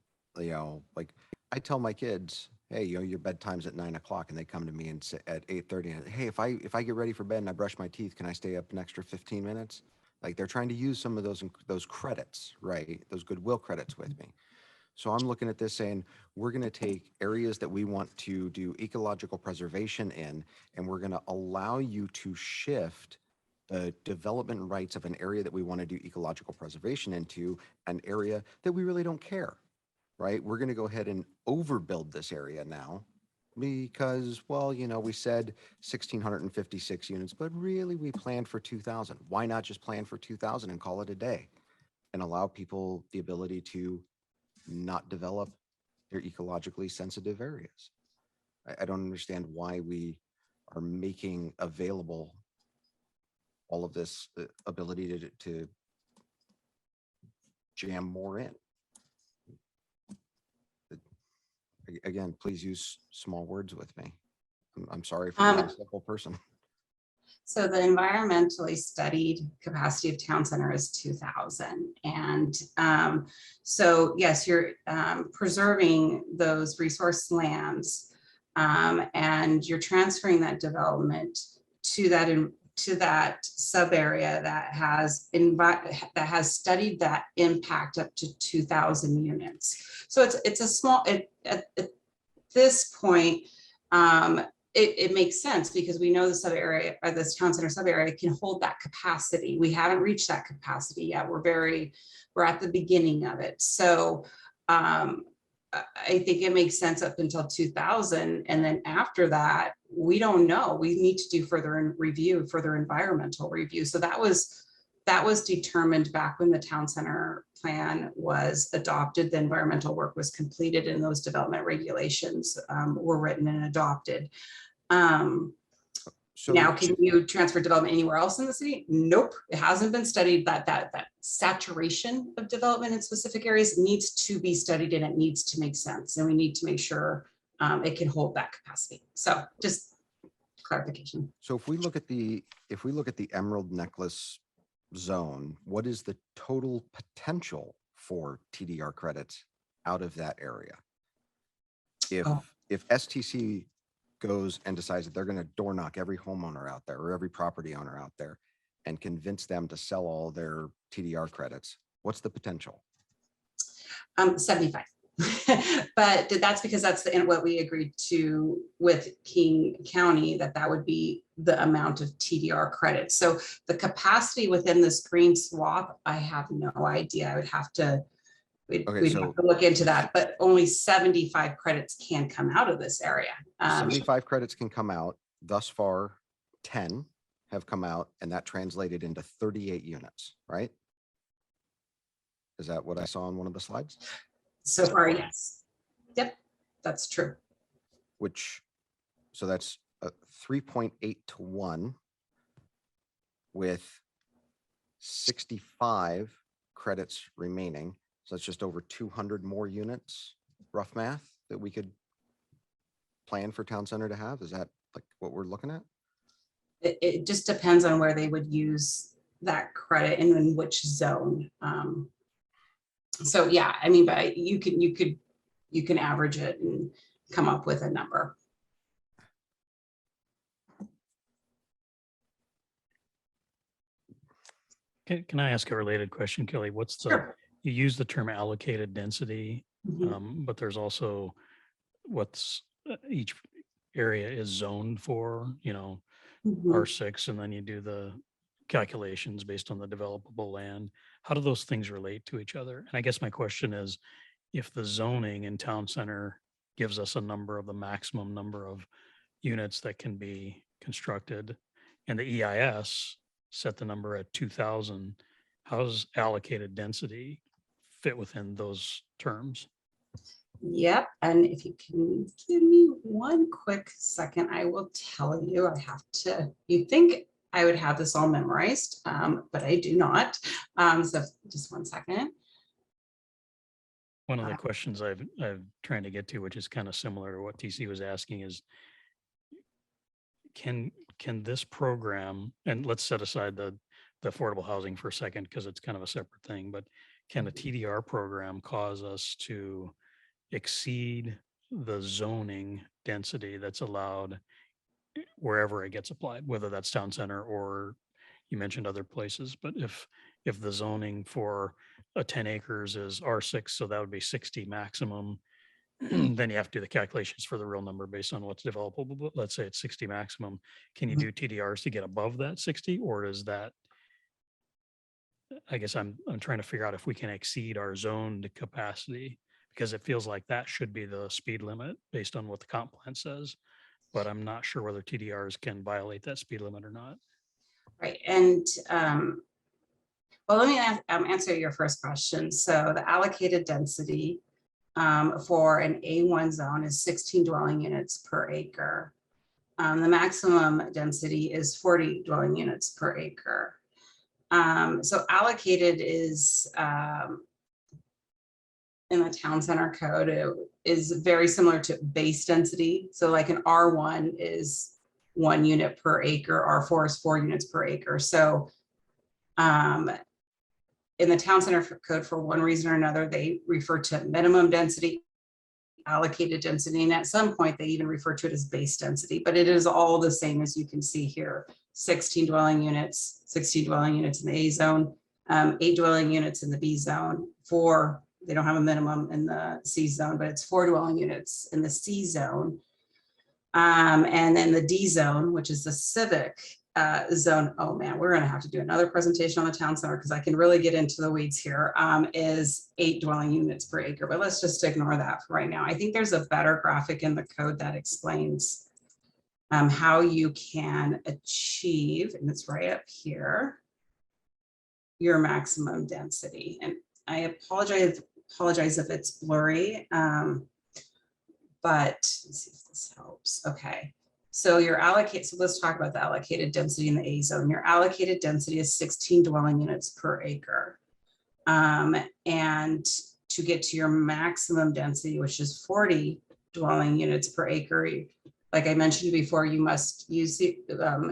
You know, like I tell my kids, hey, you know, your bedtime's at 9 o'clock, and they come to me and say at 8:30, and hey, if I get ready for bed and I brush my teeth, can I stay up an extra 15 minutes? Like they're trying to use some of those credits, right? Those goodwill credits with me. So I'm looking at this saying, we're going to take areas that we want to do ecological preservation in, and we're going to allow you to shift the development rights of an area that we want to do ecological preservation into an area that we really don't care, right? We're going to go ahead and overbuild this area now because, well, you know, we said 1,656 units, but really we planned for 2,000. Why not just plan for 2,000 and call it a day and allow people the ability to not develop their ecologically sensitive areas? I don't understand why we are making available all of this ability to jam more in. Again, please use small words with me. I'm sorry for being a simple person. So the environmentally studied capacity of town center is 2,000. And so yes, you're preserving those resource lands and you're transferring that development to that sub area that has studied that impact up to 2,000 units. So it's a small, at this point, it makes sense because we know the sub area or this town center sub area can hold that capacity. We haven't reached that capacity yet. We're at the beginning of it. So I think it makes sense up until 2,000. And then after that, we don't know. We need to do further environmental review. So that was determined back when the town center plan was adopted. The environmental work was completed and those development regulations were written and adopted. Now, can you transfer development anywhere else in the city? Nope, it hasn't been studied. That saturation of development in specific areas needs to be studied and it needs to make sense. And we need to make sure it can hold that capacity. So just clarification. So if we look at the Emerald Necklace zone, what is the total potential for TDR credits out of that area? If STC goes and decides that they're going to door knock every homeowner out there or every property owner out there and convince them to sell all their TDR credits, what's the potential? 75. But that's because that's what we agreed to with King County, that would be the amount of TDR credits. So the capacity within this green swap, I have no idea. I would have to, we'd have to look into that, but only 75 credits can come out of this area. 75 credits can come out. Thus far, 10 have come out, and that translated into 38 units, right? Is that what I saw on one of the slides? So far, yes. Yep, that's true. So that's 3.8 to 1 with 65 credits remaining. So that's just over 200 more units, rough math, that we could plan for town center to have. Is that like what we're looking at? It just depends on where they would use that credit and in which zone. So yeah, I mean, but you can average it and come up with a number. Can I ask a related question, Kelly? What's the, Sure. You use the term allocated density, Mhm. but there's also what's each area is zoned for, Mhm. R6, and then you do the calculations based on the developable land. How do those things relate to each other? And I guess my question is, if the zoning in town center gives us a number of the maximum number of units that can be constructed, and the EIS set the number at 2,000, how does allocated density fit within those terms? Yep, and if you can give me one quick second, I will tell you. I have to, you'd think I would have this all memorized, but I do not. So just one second. One of the questions I've trying to get to, which is kind of similar to what TC was asking, is can this program, and let's set aside the affordable housing for a second because it's kind of a separate thing, but can a TDR program cause us to exceed the zoning density that's allowed wherever it gets applied, whether that's town center or you mentioned other places, but if the zoning for a 10 acres is R6, so that would be 60 maximum, then you have to do the calculations for the real number based on what's developable. But let's say it's 60 maximum. Can you do TDRs to get above that 60, or is that, I guess I'm trying to figure out if we can exceed our zoned capacity, because it feels like that should be the speed limit based on what the comp plan says, but I'm not sure whether TDRs can violate that speed limit or not. Right, and well, let me answer your first question. So the allocated density for an A1 zone is 16 dwelling units per acre. The maximum density is 40 dwelling units per acre. So allocated is in the town center code, it is very similar to base density. So like an R1 is 1 unit per acre, R4 is 4 units per acre. So in the town center code, for one reason or another, they refer to minimum density, allocated density, and at some point they even refer to it as base density, but it is all the same as you can see here. 16 dwelling units, 16 dwelling units in the A zone, 8 dwelling units in the B zone, 4, they don't have a minimum in the C zone, but it's 4 dwelling units in the C zone. And then the D zone, which is the civic zone, oh man, we're gonna have to do another presentation on the town center because I can really get into the weeds here, is 8 dwelling units per acre, but let's just ignore that for right now. I think there's a better graphic in the code that explains how you can achieve, and it's right up here, your maximum density. And I apologize if it's blurry, but let's see if this helps. Okay. So your allocate, so let's talk about the allocated density in the A zone. Your allocated density is 16 dwelling units per acre. And to get to your maximum density, which is 40 dwelling units per acre, like I mentioned before, you must use the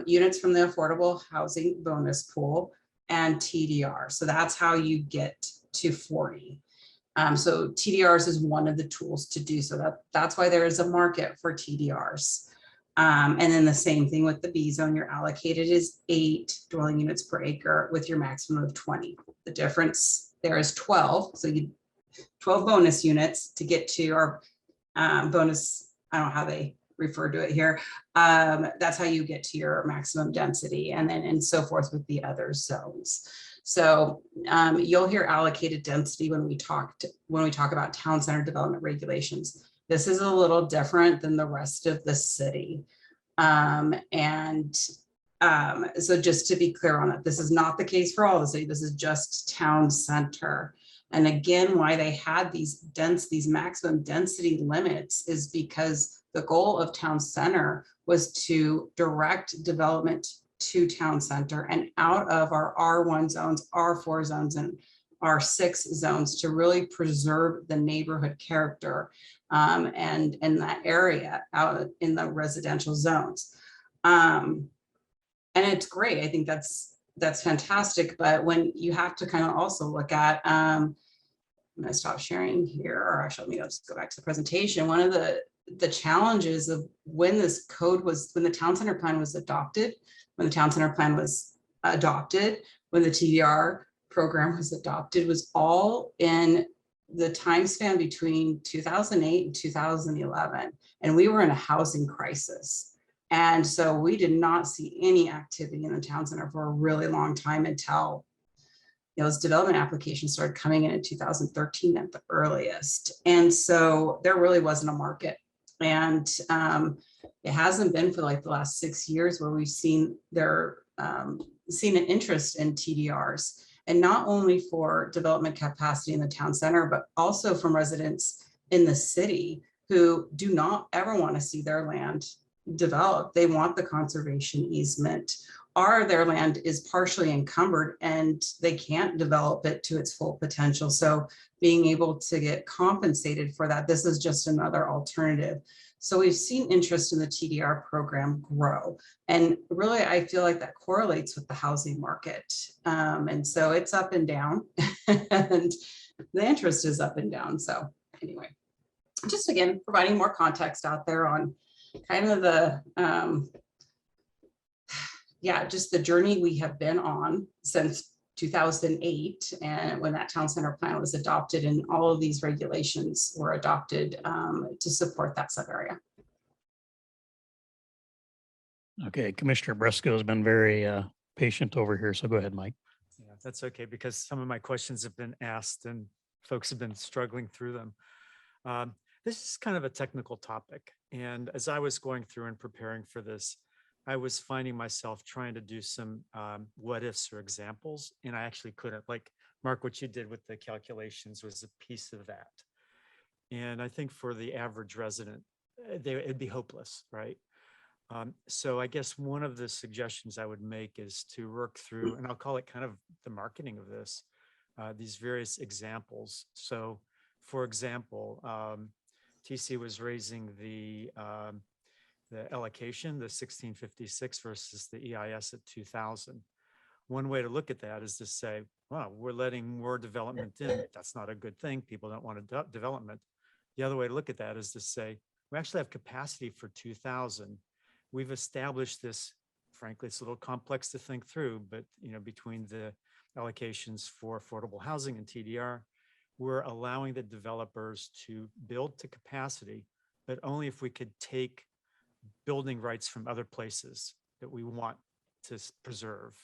units from the affordable housing bonus pool and TDR. So that's how you get to 40. So TDRs is one of the tools to do so. That's why there is a market for TDRs. And then the same thing with the B zone, your allocated is 8 dwelling units per acre with your maximum of 20. The difference there is 12. So you 12 bonus units to get to your bonus, I don't know how they refer to it here. That's how you get to your maximum density, and then and so forth with the other zones. So you'll hear allocated density when we talk about town center development regulations. This is a little different than the rest of the city. So just to be clear on it, this is not the case for all the city. This is just town center. And again, why they had these maximum density limits is because the goal of town center was to direct development to town center and out of our R1 zones, R4 zones, and R6 zones to really preserve the neighborhood character and in that area out in the residential zones. And it's great. I think that's fantastic. But when you have to kind of also look at, I'm going to stop sharing here, or actually, let me just go back to the presentation. One of the challenges of when this code was, when the town center plan was adopted, when the town center plan was adopted, when the TDR program was adopted, was all in the time span between 2008 and 2011. And we were in a housing crisis. And so we did not see any activity in the town center for a really long time until those development applications started coming in 2013 at the earliest. And so there really wasn't a market. And it hasn't been for like the last 6 years where we've seen an interest in TDRs, and not only for development capacity in the town center, but also from residents in the city who do not ever want to see their land developed. They want the conservation easement, or their land is partially encumbered and they can't develop it to its full potential. So being able to get compensated for that, this is just another alternative. So we've seen interest in the TDR program grow. And really, I feel like that correlates with the housing market. And so it's up and down and the interest is up and down. So anyway, just again, providing more context out there on kind of the, just the journey we have been on since 2008, and when that town center plan was adopted and all of these regulations were adopted to support that sub area. Okay, Commissioner Briscoe has been very patient over here, so go ahead, Mike. Yeah, that's okay, because some of my questions have been asked and folks have been struggling through them. This is kind of a technical topic. And as I was going through and preparing for this, I was finding myself trying to do some what ifs or examples, and I actually couldn't. Like, Mark, what you did with the calculations was a piece of that. And I think for the average resident, it'd be hopeless, right? So I guess one of the suggestions I would make is to work through, and I'll call it kind of the marketing of this, these various examples. So for example, TC was raising the allocation, the 1656 versus the EIS at 2000. One way to look at that is to say, well, we're letting more development in. That's not a good thing. People don't want development. The other way to look at that is to say, we actually have capacity for 2000. We've established this, frankly, it's a little complex to think through, but between the allocations for affordable housing and TDR, we're allowing the developers to build to capacity, but only if we could take building rights from other places that we want to preserve.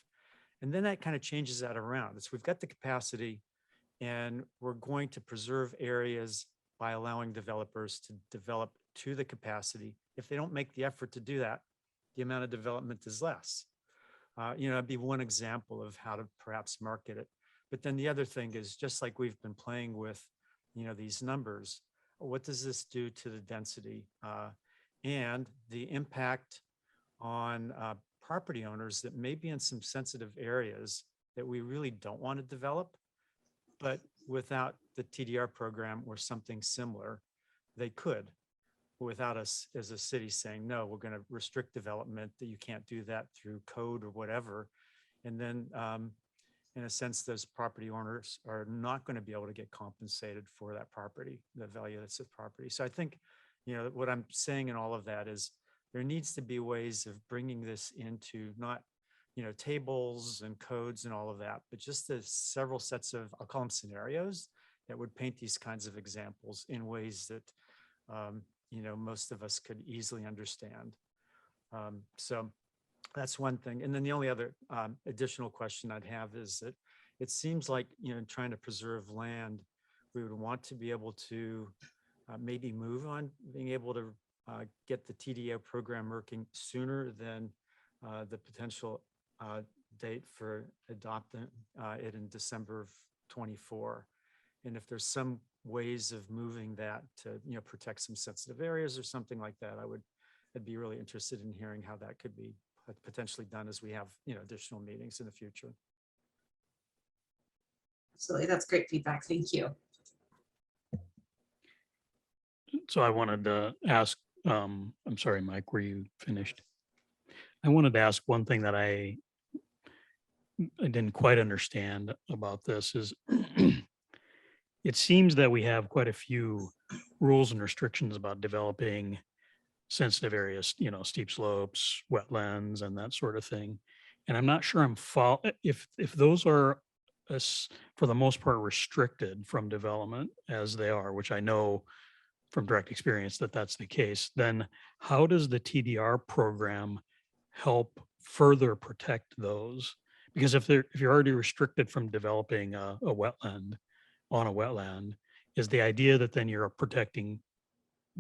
And then that kind of changes that around. It's we've got the capacity and we're going to preserve areas by allowing developers to develop to the capacity. If they don't make the effort to do that, the amount of development is less. It'd be one example of how to perhaps market it. But then the other thing is, just like we've been playing with, these numbers, what does this do to the density and the impact on property owners that may be in some sensitive areas that we really don't want to develop, but without the TDR program or something similar, they could, without us as a city saying, no, we're going to restrict development, that you can't do that through code or whatever. And then in a sense, those property owners are not going to be able to get compensated for that property, the value that's the property. So I think, what I'm saying in all of that is there needs to be ways of bringing this into not, tables and codes and all of that, but just the several sets of, I'll call them scenarios, that would paint these kinds of examples in ways that, most of us could easily understand. So that's one thing. And then the only other additional question I'd have is that it seems like, trying to preserve land, we would want to be able to maybe move on being able to get the TDR program working sooner than the potential date for adopting it in December of 24. And if there's some ways of moving that to, protect some sensitive areas or something like that, I'd be really interested in hearing how that could be potentially done as we have, additional meetings in the future. Absolutely, that's great feedback. Thank you. So I wanted to ask, I'm sorry, Mike, were you finished? I wanted to ask one thing that I didn't quite understand about this is it seems that we have quite a few rules and restrictions about developing sensitive areas, steep slopes, wetlands, and that sort of thing. And I'm not sure if those are for the most part restricted from development as they are, which I know from direct experience that that's the case, then how does the TDR program help further protect those? Because if you're already restricted from developing a wetland on a wetland, is the idea that then you're protecting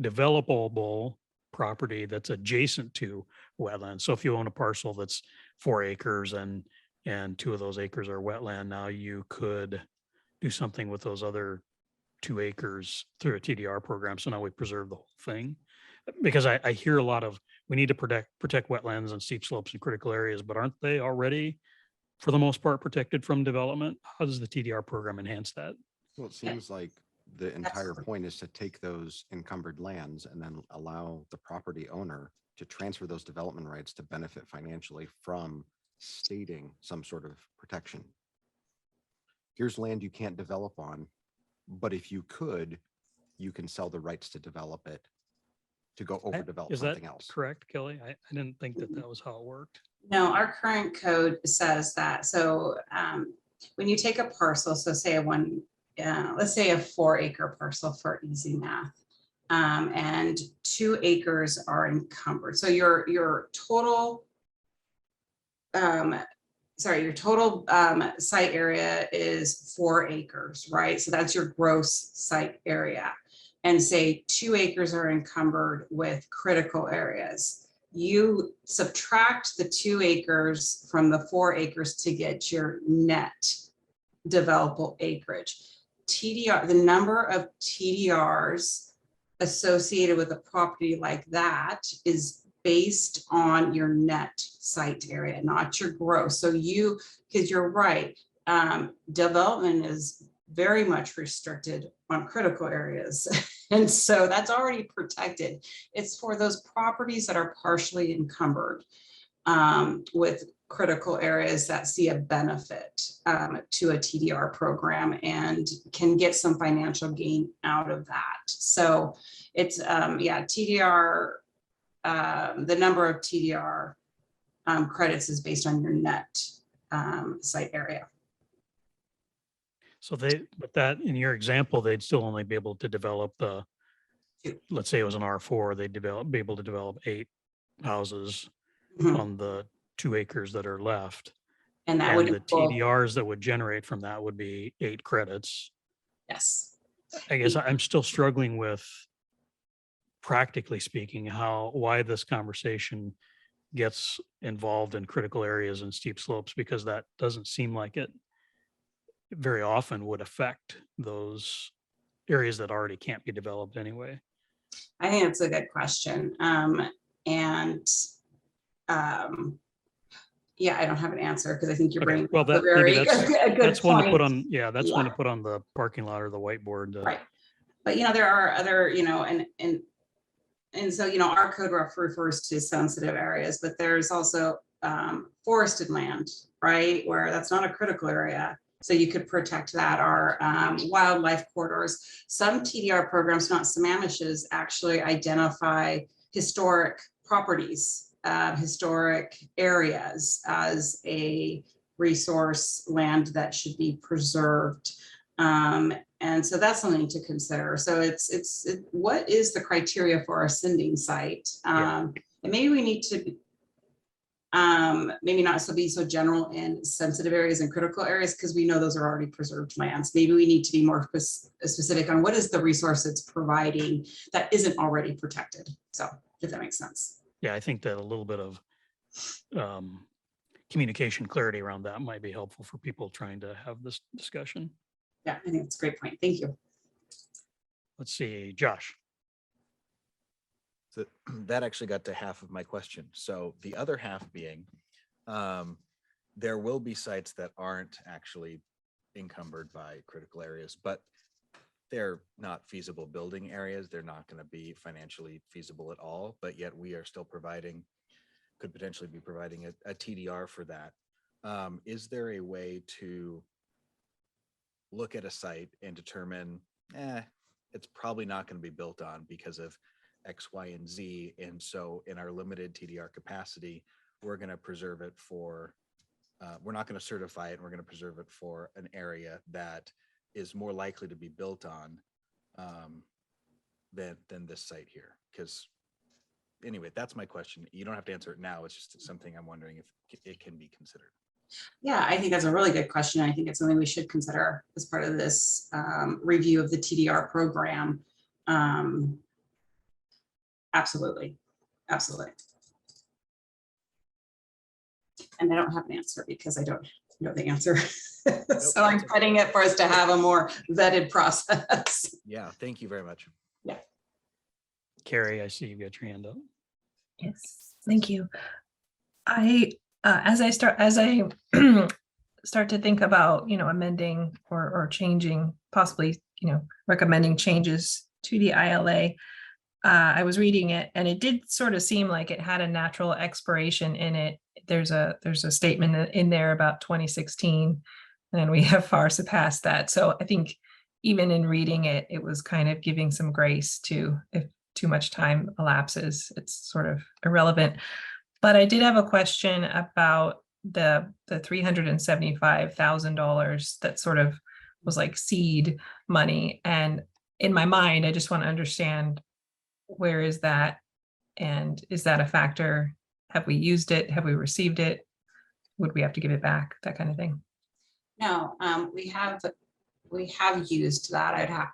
developable property that's adjacent to wetlands? So if you own a parcel that's 4 acres and 2 of those acres are wetland, now you could do something with those other 2 acres through a TDR program. So now we preserve the whole thing. Because I hear a lot of we need to protect wetlands and steep slopes and critical areas, but aren't they already, for the most part, protected from development? How does the TDR program enhance that? Well, it seems like the entire Absolutely. point is to take those encumbered lands and then allow the property owner to transfer those development rights to benefit financially from stating some sort of protection. Here's land you can't develop on, but if you could, you can sell the rights to develop it to go overdevelop Is that something else. correct, Kelly? I didn't think that that was how it worked. No, our current code says that. So when you take a parcel, so say let's say a 4-acre parcel for easy math, and 2 acres are encumbered. So your total, your total site area is 4 acres, right? So that's your gross site area. And say 2 acres are encumbered with critical areas. You subtract the 2 acres from the 4 acres to get your net developable acreage. TDR, the number of TDRs associated with a property like that is based on your net site area, not your gross. So because you're right, development is very much restricted on critical areas. And so that's already protected. It's for those properties that are partially encumbered with critical areas that see a benefit to a TDR program and can get some financial gain out of that. So it's, TDR, the number of TDR credits is based on your net site area. So but that in your example, they'd still only be able to develop let's say it was an R4, they'd be able to develop 8 houses on the 2 acres that are left. And that would the TDRs that would generate from that would be 8 credits. Yes. I guess I'm still struggling with, practically speaking, why this conversation gets involved in critical areas and steep slopes, because that doesn't seem like it very often would affect those areas that already can't be developed anyway. I think that's a good question. Yeah, I don't have an answer because I think you're bringing well, a very maybe good that's one to put point. on. That's one to put on the parking lot or the whiteboard. Right. But there are other, and so, our code refers to sensitive areas, but there's also forested land, right? Where that's not a critical area. So you could protect that. Our wildlife corridors. Some TDR programs, not Sammamish's, actually identify historic properties, historic areas as a resource land that should be preserved. And so that's something to consider. So what is the criteria for our sending site? And maybe we need to maybe not be so general in sensitive areas and critical areas, because we know those are already preserved lands. Maybe we need to be more specific on what is the resource it's providing that isn't already protected. So if that makes sense. Yeah, I think that a little bit of communication clarity around that might be helpful for people trying to have this discussion. Yeah, I think that's a great point. Thank you. Let's see, Josh. So that actually got to half of my question. So the other half being, there will be sites that aren't actually encumbered by critical areas, but they're not feasible building areas. They're not going to be financially feasible at all, but yet we are still could potentially be providing a TDR for that. Is there a way to look at a site and determine, it's probably not going to be built on because of X, Y, and Z. And so in our limited TDR capacity, we're going to preserve it for, we're not going to certify it, and we're going to preserve it for an area that is more likely to be built on than this site here. Because anyway, that's my question. You don't have to answer it now. It's just something I'm wondering if it can be considered. Yeah, I think that's a really good question. I think it's something we should consider as part of this review of the TDR program. Absolutely. Absolutely. And I don't have an answer because I don't know the answer. So I'm putting it for us to have a more vetted process. Yeah, thank you very much. Yeah. Carrie, I see you got your hand up. Yes, thank you. As I start to think about, amending or changing, possibly, recommending changes to the ILA, I was reading it and it did sort of seem like it had a natural expiration in it. There's a statement in there about 2016, and we have far surpassed that. So I think even in reading it, it was kind of giving some grace to, if too much time elapses, it's sort of irrelevant. But I did have a question about the $375,000 that sort of was like seed money. And in my mind, I just want to understand, where is that? And is that a factor? Have we used it? Have we received it? Would we have to give it back? That kind of thing. No, we have used that. I'd have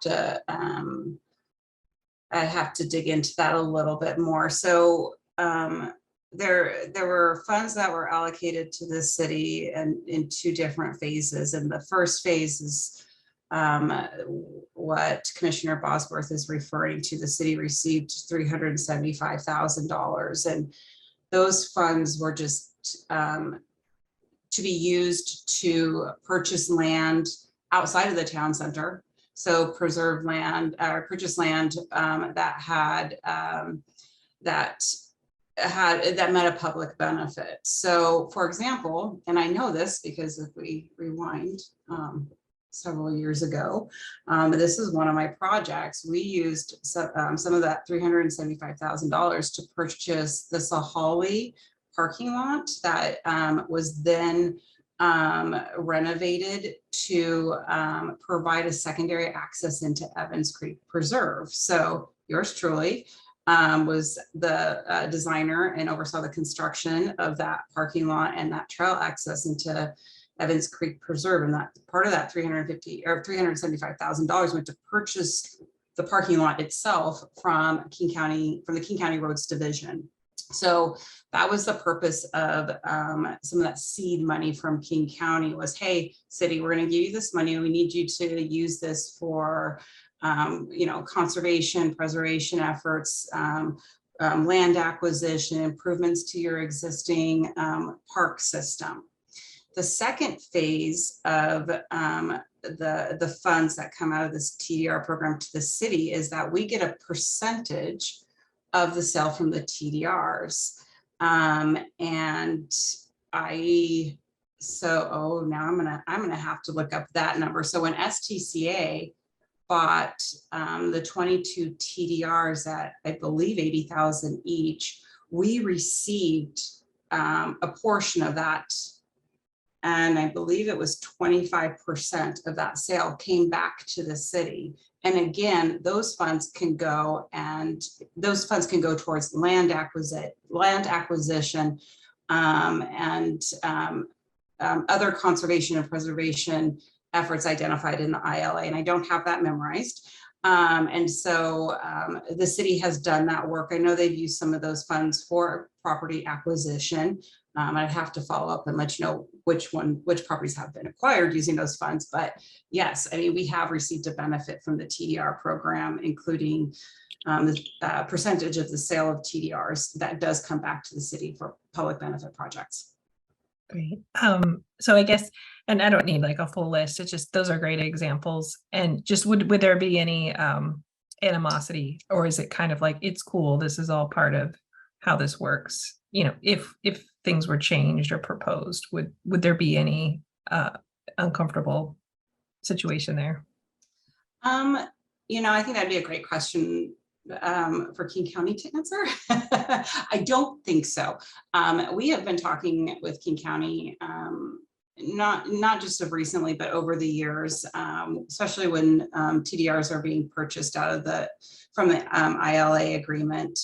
to dig into that a little bit more. So there were funds that were allocated to the city and in two different phases. And the first phase is what Commissioner Bosworth is referring to. The city received $375,000, and those funds were just to be used to purchase land outside of the town center. So preserve land or purchase land that met a public benefit. So for example, and I know this because if we rewind several years ago, this is one of my projects. We used some of that $375,000 to purchase the Sahali parking lot that was then renovated to provide a secondary access into Evans Creek Preserve. So yours truly was the designer and oversaw the construction of that parking lot and that trail access into Evans Creek Preserve. And that part of that $375,000 went to purchase the parking lot itself from the King County Roads Division. So that was the purpose of some of that seed money from King County was, hey, city, we're going to give you this money. We need you to use this for, conservation, preservation efforts, land acquisition, improvements to your existing park system. The second phase of the funds that come out of this TDR program to the city is that we get a percentage of the sale from the TDRs. Now I'm gonna have to look up that number. So when STCA bought the 22 TDRs at, I believe, 80,000 each, we received a portion of that. And I believe it was 25% of that sale came back to the city. And again, those funds can go towards land acquisition, and other conservation and preservation efforts identified in the ILA. And I don't have that memorized. And so the city has done that work. I know they've used some of those funds for property acquisition. I'd have to follow up and let you know which properties have been acquired using those funds. But yes, I mean, we have received a benefit from the TDR program, including the percentage of the sale of TDRs that does come back to the city for public benefit projects. Great. So I guess, and I don't need like a full list. It's just, those are great examples. And just would there be any animosity, or is it kind of like, it's cool, this is all part of how this works? If things were changed or proposed, would there be any uncomfortable situation there? I think that'd be a great question for King County to answer. I don't think so. We have been talking with King County, not just of recently, but over the years, especially when TDRs are being purchased from the ILA agreement.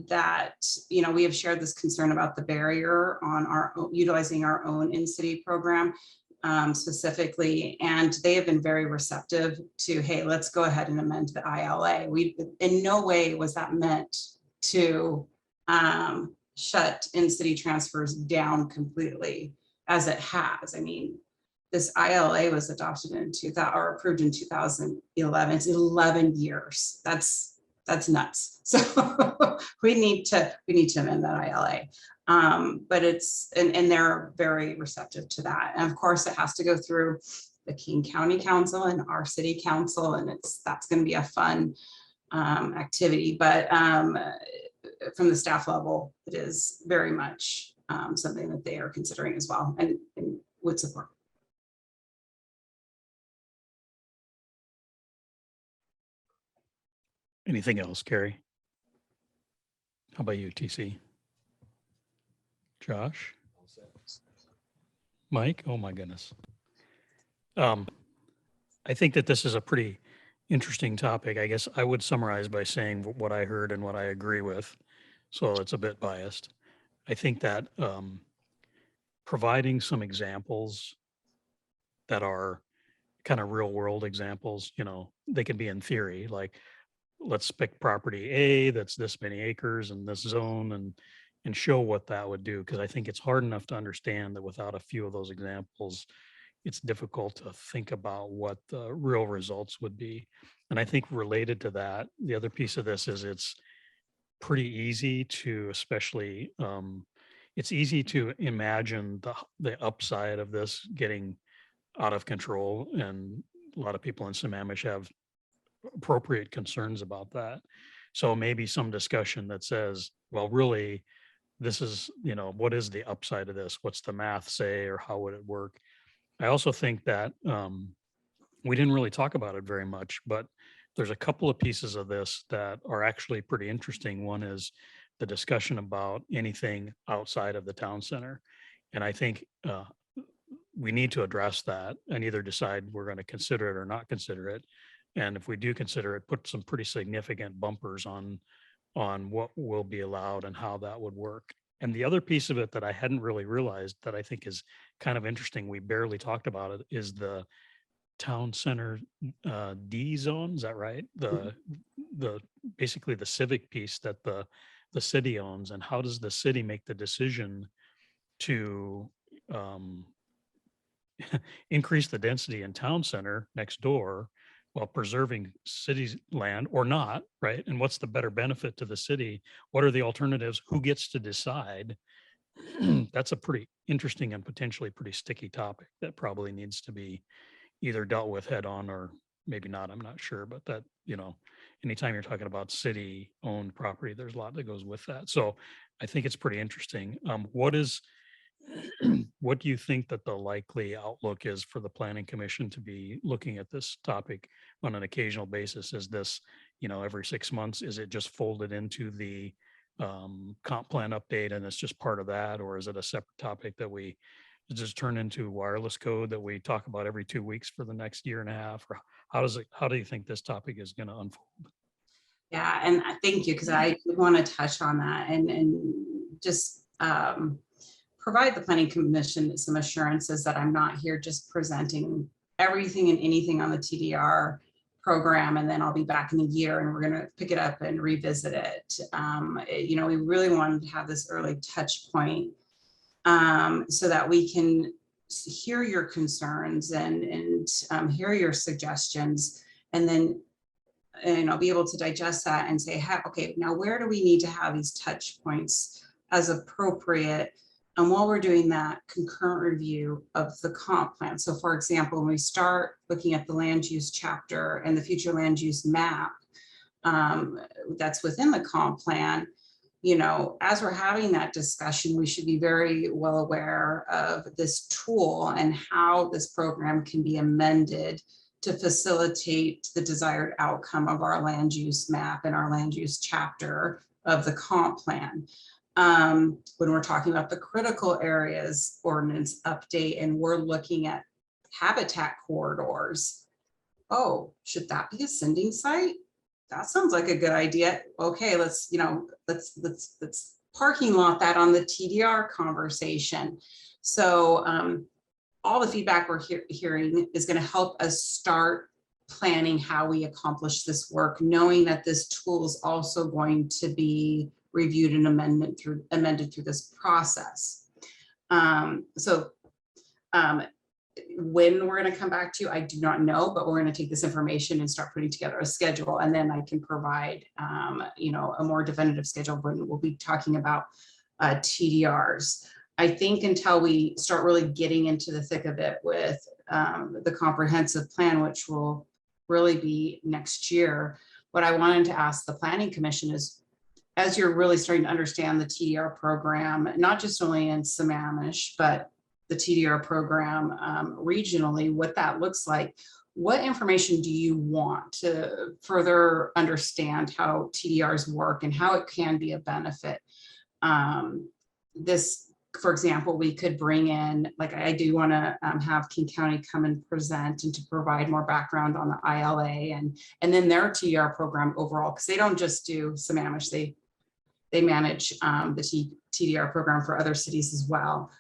That we have shared this concern about the barrier on utilizing our own in-city program specifically, and they have been very receptive to, hey, let's go ahead and amend the ILA. In no way was that meant to shut in-city transfers down completely, as it has. I mean, this ILA was adopted in 2000 or approved in 2011. It's 11 years. That's that's nuts. So we need to amend that ILA. But and they're very receptive to that. And of course it has to go through the King County Council and our city council. And that's going to be a fun activity, but from the staff level, it is very much something that they are considering as well and would support. Anything else, Carrie? How about you, TC? Josh? Mike? Oh my goodness. I think that this is a pretty interesting topic. I guess I would summarize by saying what I heard and what I agree with. So it's a bit biased. I think that providing some examples that are kind of real world examples, you know, they can be in theory, like let's pick property A that's this many acres in this zone and show what that would do. Because I think it's hard enough to understand that without a few of those examples, it's difficult to think about what the real results would be. And I think related to that, the other piece of this is it's pretty easy to, especially, it's easy to imagine the upside of this getting out of control. And a lot of people in Sammamish have appropriate concerns about that. So maybe some discussion that says, well, really, this is, you know, what is the upside of this? What's the math say, or how would it work? I also think that we didn't really talk about it very much, but there's a couple of pieces of this that are actually pretty interesting. One is the discussion about anything outside of the town center. And I think we need to address that and either decide we're going to consider it or not consider it. And if we do consider it, put some pretty significant bumpers on what will be allowed and how that would work. And the other piece of it that I hadn't really realized that I think is kind of interesting, we barely talked about it, is the town center D zone. Is that right? The basically the civic piece that the city owns, and how does the city make the decision to increase the density in town center next door while preserving city's land or not, right? And what's the better benefit to the city? What are the alternatives? Who gets to decide? That's a pretty interesting and potentially pretty sticky topic that probably needs to be either dealt with head on or maybe not. I'm not sure, but that, you know, anytime you're talking about city owned property, there's a lot that goes with that. So I think it's pretty interesting. What do you think that the likely outlook is for the Planning Commission to be looking at this topic on an occasional basis? Is this, you know, every 6 months? Is it just folded into the comp plan update and it's just part of that? Or is it a separate topic that we just turn into wireless code that we talk about every 2 weeks for the next year and a half? Or how do you think this topic is going to unfold? Yeah, and thank you, because I want to touch on that and just provide the Planning Commission some assurances that I'm not here just presenting everything and anything on the TDR program, and then I'll be back in a year and we're going to pick it up and revisit it. You know, we really wanted to have this early touch point so that we can hear your concerns and hear your suggestions, and then be able to digest that and say, okay, now where do we need to have these touch points as appropriate? And while we're doing that concurrent review of the comp plan. So for example, when we start looking at the land use chapter and the future land use map that's within the comp plan, you know, as we're having that discussion, we should be very well aware of this tool and how this program can be amended to facilitate the desired outcome of our land use map and our land use chapter of the comp plan. When we're talking about the critical areas ordinance update and we're looking at habitat corridors, oh, should that be a sending site? That sounds like a good idea. Okay, let's parking lot that on the TDR conversation. So all the feedback we're hearing is going to help us start planning how we accomplish this work, knowing that this tool is also going to be reviewed and amended through this process. when we're going to come back to you, I do not know, but we're going to take this information and start putting together a schedule, and then I can provide, you know, a more definitive schedule when we'll be talking about TDRs. I think until we start really getting into the thick of it with the comprehensive plan, which will really be next year, what I wanted to ask the Planning Commission is, as you're really starting to understand the TDR program, not just only in Sammamish, but the TDR program regionally, what that looks like, what information do you want to further understand how TDRs work and how it can be a benefit? This, for example, we could bring in, like I do want to have King County come and present and to provide more background on the ILA and then their TDR program overall, because they don't just do Sammamish, they manage the TDR program for other cities as well.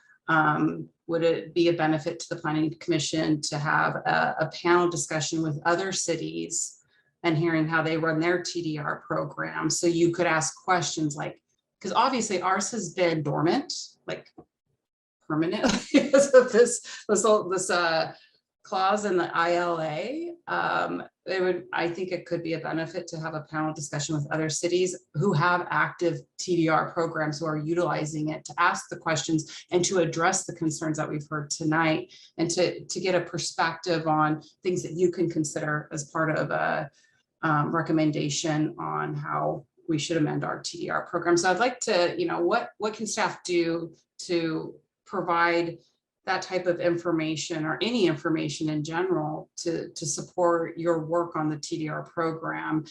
Would it be a benefit to the Planning Commission to have a panel discussion with other cities and hearing how they run their TDR program? So you could ask questions like, because obviously ours has been dormant, like permanently because of this clause in the ILA. I think it could be a benefit to have a panel discussion with other cities who have active TDR programs, who are utilizing it, to ask the questions and to address the concerns that we've heard tonight, and to get a perspective on things that you can consider as part of a recommendation on how we should amend our TDR program. So I'd like to, you know, what can staff do to provide that type of information, or any information in general, to support your work on the TDR program,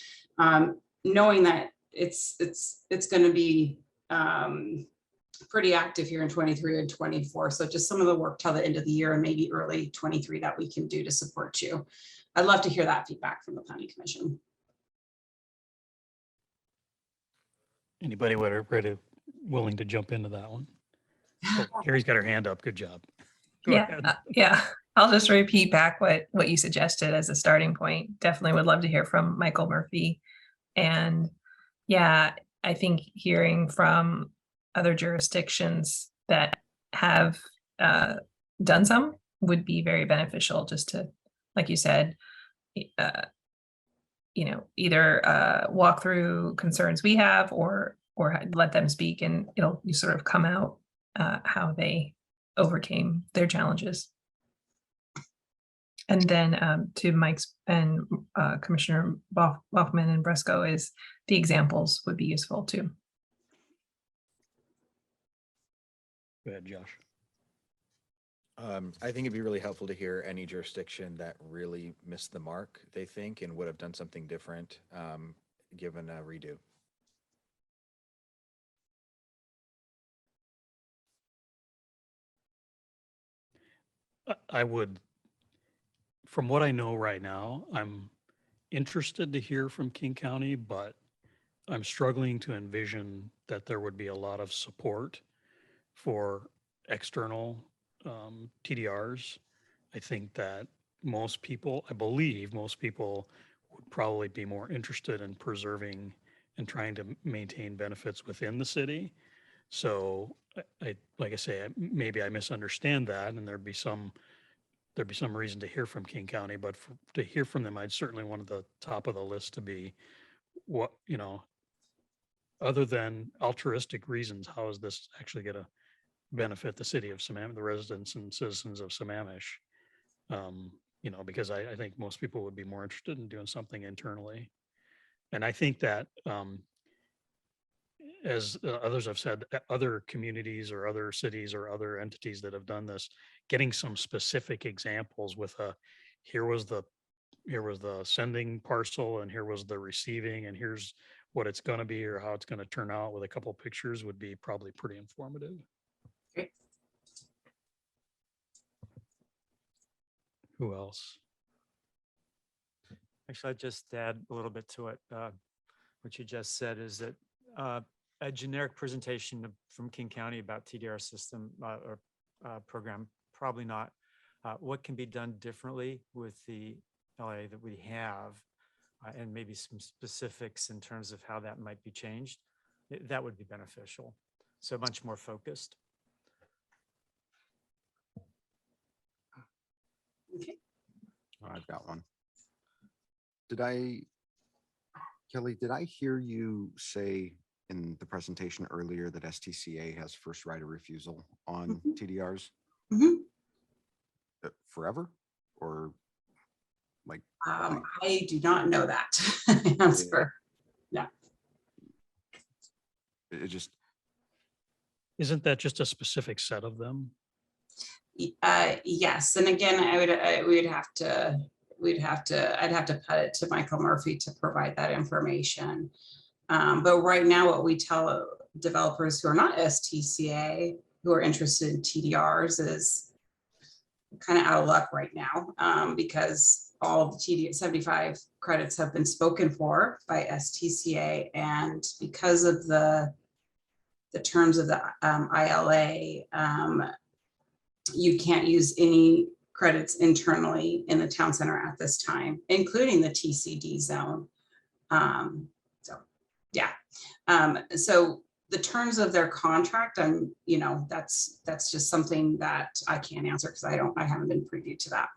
knowing that it's going to be pretty active here in 23 and 24. So just some of the work till the end of the year and maybe early 23 that we can do to support you. I'd love to hear that feedback from the Planning Commission. Anybody willing to jump into that one? Oh, Carrie's got her hand up. Good job. Go ahead. Yeah. I'll just repeat back what you suggested as a starting point. Definitely would love to hear from Michael Murphy. And yeah, I think hearing from other jurisdictions that have done some would be very beneficial, just to, like you said, you know, either walk through concerns we have, or let them speak, and it'll sort of come out how they overcame their challenges. And then to Mike's and Commissioner Baughman and Bresco, is the examples would be useful too. Go ahead, Josh. I think it'd be really helpful to hear any jurisdiction that really missed the mark, they think, and would have done something different given a redo. I would, from what I know right now, I'm interested to hear from King County, but I'm struggling to envision that there would be a lot of support for external TDRs. I think that I believe most people would probably be more interested in preserving and trying to maintain benefits within the city. So like I say, maybe I misunderstand that, and there'd be some reason to hear from King County, but to hear from them, I'd certainly want the top of the list to be what, you know, other than altruistic reasons, how is this actually going to benefit the city of Sammamish, the residents and citizens of Sammamish? You know, because I think most people would be more interested in doing something internally. And I think that as others have said, other communities or other cities or other entities that have done this, getting some specific examples with here was the sending parcel, and here was the receiving, and here's what it's going to be or how it's going to turn out, with a couple of pictures, would be probably pretty informative. Great. Who else? Actually, I'd just add a little bit to it. What you just said is that a generic presentation from King County about TDR system or program, probably not. What can be done differently with the LA that we have, and maybe some specifics in terms of how that might be changed, that would be beneficial. So much more focused. Oh, I've got one. Kelly, did I hear you say in the presentation earlier that STCA has first right of refusal on TDRs Mhm. forever? Or like, I do not know that answer. it just, Isn't that just a specific set of them? Yes, and again, I'd have to put it to Michael Murphy to provide that information. But right now, what we tell developers who are not STCA, who are interested in TDRs, is kind of out of luck right now, because all the TD 75 credits have been spoken for by STCA, and because of the terms of the ILA, you can't use any credits internally in the town center at this time, including the TCD zone. So, yeah. So the terms of their contract, that's just something that I can't answer because I haven't been privy to that.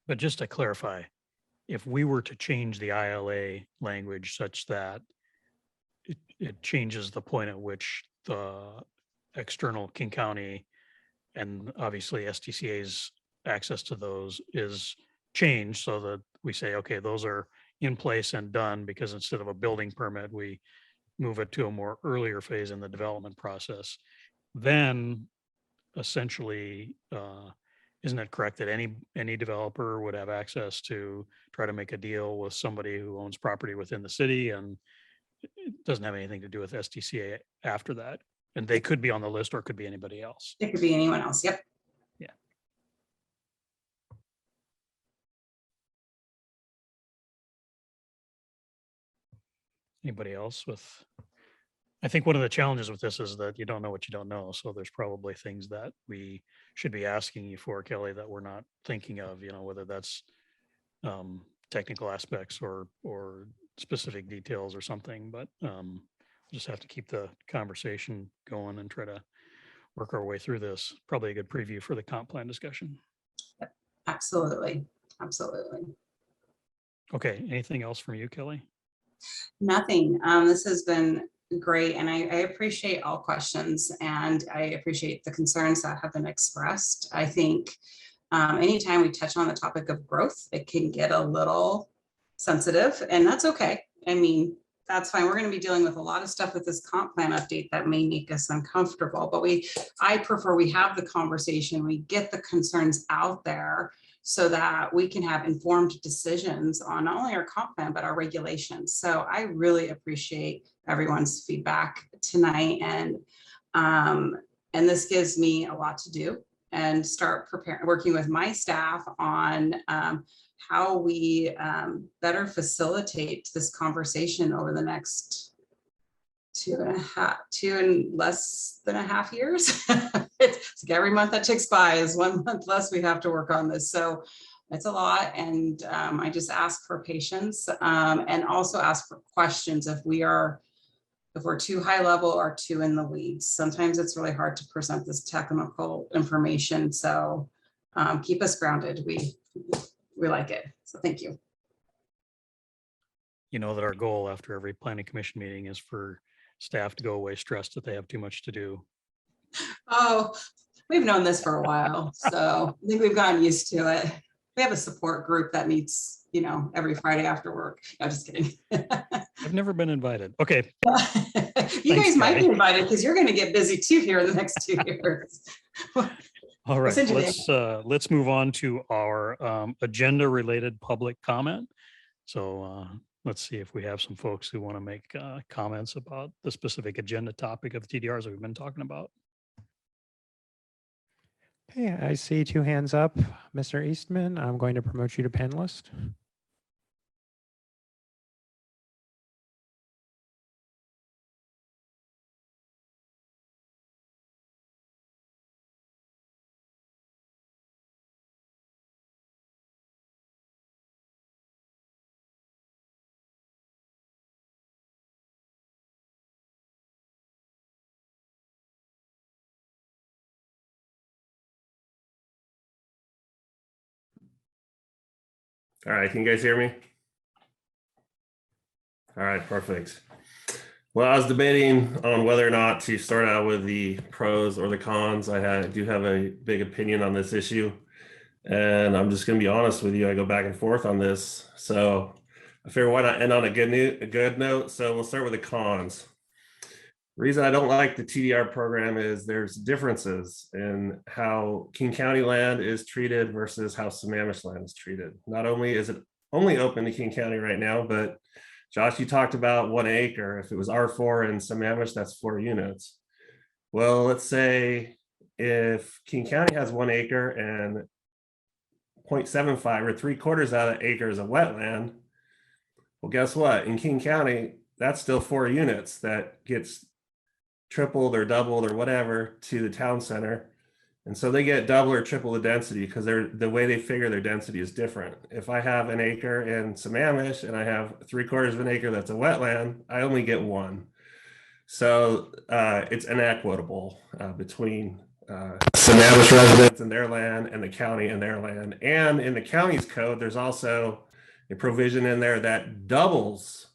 But just to clarify, if we were to change the ILA language such that it changes the point at which the external King County and obviously STCA's access to those is changed so that we say, okay, those are in place and done, because instead of a building permit, we move it to a more earlier phase in the development process. Then essentially, isn't it correct that any developer would have access to try to make a deal with somebody who owns property within the city, and it doesn't have anything to do with STCA after that? And they could be on the list or it could be anybody else. It could be anyone else. Yep. Yeah. Anybody else with? I think one of the challenges with this is that you don't know what you don't know. So there's probably things that we should be asking you for, Kelly, that we're not thinking of, whether that's technical aspects or specific details or something, but just have to keep the conversation going and try to work our way through this. Probably a good preview for the comp plan discussion. Absolutely. Absolutely. Okay. Anything else from you, Kelly? Nothing. This has been great, and I appreciate all questions, and I appreciate the concerns that have been expressed. I think anytime we touch on the topic of growth, it can get a little sensitive, and that's okay. I mean, that's fine. We're going to be dealing with a lot of stuff with this comp plan update that may make us uncomfortable, but I prefer we have the conversation, we get the concerns out there so that we can have informed decisions on not only our comp plan, but our regulations. So I really appreciate everyone's feedback tonight. And this gives me a lot to do and start working with my staff on how we better facilitate this conversation over the next 2 and less than a half years. It's like every month that ticks by is 1 month less we have to work on this. So it's a lot. And I just ask for patience and also ask for questions if we're too high level or too in the weeds. Sometimes it's really hard to present this technical information. So keep us grounded. We like it. So thank you. You know that our goal after every planning commission meeting is for staff to go away stressed that they have too much to do. Oh, we've known this for a while. So I think we've gotten used to it. We have a support group that meets, every Friday after work. No, just kidding. I've never been invited. Okay. You Thanks, guys might be Kelly. invited because you're going to get busy too here in the next 2 years. All right, send you let's move on to our agenda related public comment. So let's see if we have some folks who want to make comments about the specific agenda topic of the TDRs that we've been talking about. Okay, I see 2 hands up. Mr. Eastman, I'm going to promote you to panelist. All right, can you guys hear me? All right, perfect. Well, I was debating on whether or not to start out with the pros or the cons. I do have a big opinion on this issue, and I'm just going to be honest with you. I go back and forth on this, so I figure why not end on a good note. So we'll start with the cons. The reason I don't like the TDR program is there's differences in how King County land is treated versus how Sammamish land is treated. Not only is it only open to King County right now, but Josh, you talked about 1 acre. If it was R4 in Sammamish, that's 4 units. Well, let's say if King County has 1 acre and 0.75 or 3/4 out of the acre is a wetland, well, guess what? In King County, that's still 4 units that gets tripled or doubled or whatever to the town center. And so they get double or triple the density because the way they figure their density is different. If I have an acre in Sammamish and I have 3/4 of an acre that's a wetland, I only get 1. So it's inequitable between Sammamish residents and their land and the county and their land. And in the county's code, there's also a provision in there that doubles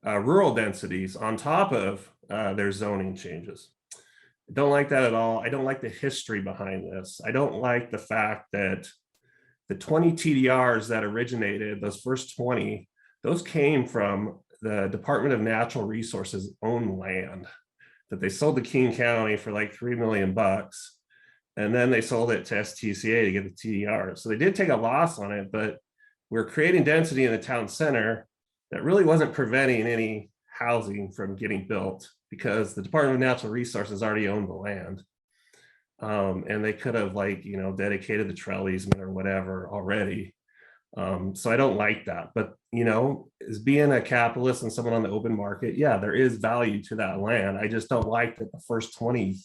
rural densities on top of their zoning changes. I don't like that at all. I don't like the history behind this. I don't like the fact that the 20 TDRs that originated, those first 20, those came from the Department of Natural Resources owned land that they sold to King County for like $3 million. And then they sold it to STCA to get the TDR. So they did take a loss on it, but we're creating density in the town center that really wasn't preventing any housing from getting built because the Department of Natural Resources already owned the land. And they could have dedicated the trail easement or whatever already. So I don't like that, but as being a capitalist and someone on the open market, yeah, there is value to that land. I just don't like that the first 20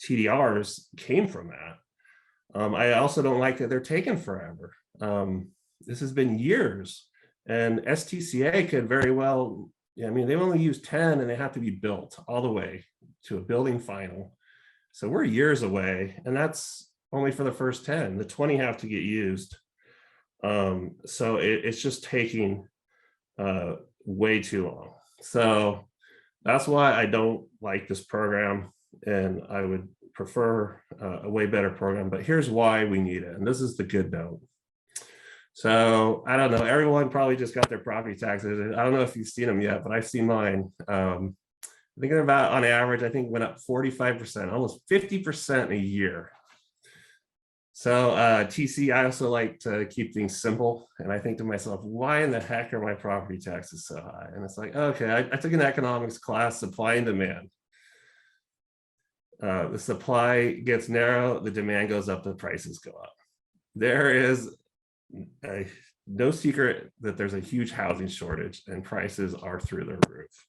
TDRs came from that. I also don't like that they're taking forever. This has been years, and STCA could very well, they only use 10 and they have to be built all the way to a building final. So we're years away, and that's only for the first 10. The 20 have to get used. So it's just taking way too long. So that's why I don't like this program, and I would prefer a way better program. But here's why we need it, and this is the good note. So I don't know, everyone probably just got their property taxes. I don't know if you've seen them yet, but I've seen mine. I think they're about, on average, I think went up 45%, almost 50% a year. So TC, I also like to keep things simple. And I think to myself, why in the heck are my property taxes so high? And it's like, okay, I took an economics class, supply and demand. The supply gets narrow, the demand goes up, the prices go up. There is no secret that there's a huge housing shortage and prices are through the roof.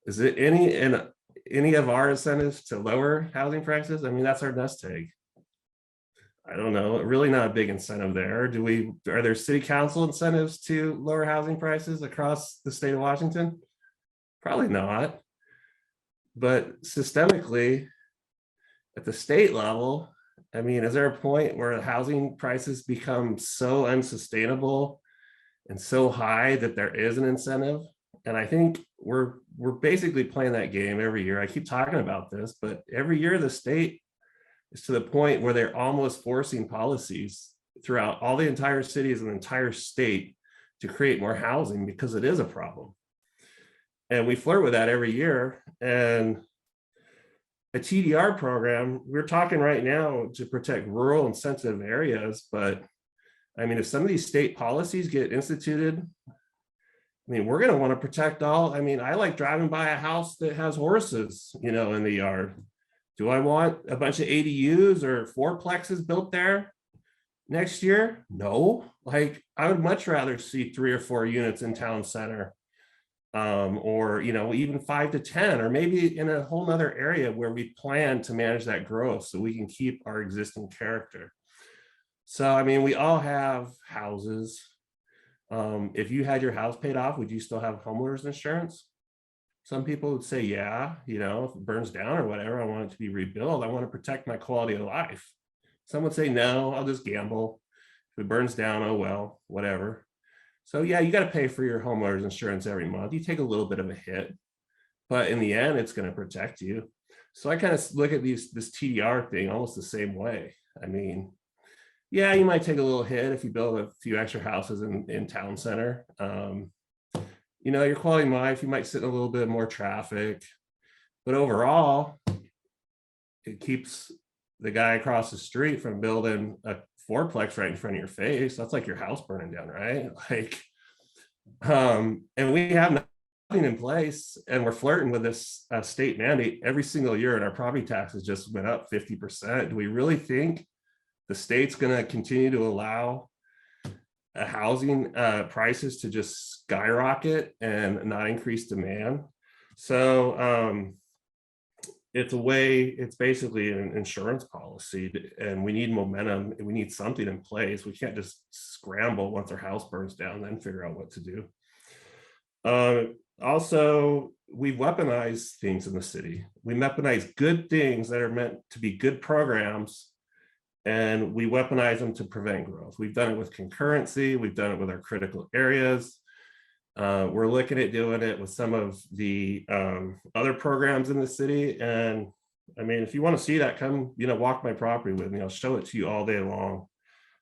Is it any of our incentives to lower housing prices? I mean, that's our nest egg. I don't know, really not a big incentive there. Are there city council incentives to lower housing prices across the state of Washington? Probably not. But systemically, at the state level, I mean, is there a point where housing prices become so unsustainable and so high that there is an incentive? And I think we're basically playing that game every year. I keep talking about this, but every year the state is to the point where they're almost forcing policies throughout all the entire cities and the entire state to create more housing because it is a problem. And we flirt with that every year. And a TDR program, we're talking right now to protect rural and sensitive areas, but I mean, if some of these state policies get instituted, I mean, we're going to want to protect all. I mean, I like driving by a house that has horses, in the yard. Do I want a bunch of ADUs or fourplexes built there next year? No. Like, I would much rather see 3 or 4 units in town center, or even 5 to 10, or maybe in a whole nother area where we plan to manage that growth so we can keep our existing character. So, I mean, we all have houses. If you had your house paid off, would you still have homeowners insurance? Some people would say, yeah, if it burns down or whatever, I want it to be rebuilt. I want to protect my quality of life. Some would say, no, I'll just gamble. If it burns down, oh well, whatever. So yeah, you got to pay for your homeowner's insurance every month. You take a little bit of a hit, but in the end, it's going to protect you. So I kind of look at this TDR thing almost the same way. I mean, yeah, you might take a little hit if you build a few extra houses in town center. You know, your quality of life, you might sit in a little bit more traffic, but overall, it keeps the guy across the street from building a fourplex right in front of your face. That's like your house burning down, right? Like, and we have nothing in place, and we're flirting with this state mandate every single year, and our property taxes just went up 50%. Do we really think the state's going to continue to allow housing prices to just skyrocket and not increase demand? So it's basically an insurance policy, and we need momentum, and we need something in place. We can't just scramble once our house burns down and then figure out what to do. Also, we weaponize things in the city. We weaponize good things that are meant to be good programs, and we weaponize them to prevent growth. We've done it with concurrency. We've done it with our critical areas. We're looking at doing it with some of the other programs in the city. And I mean, if you want to see that, come, walk my property with me. I'll show it to you all day long.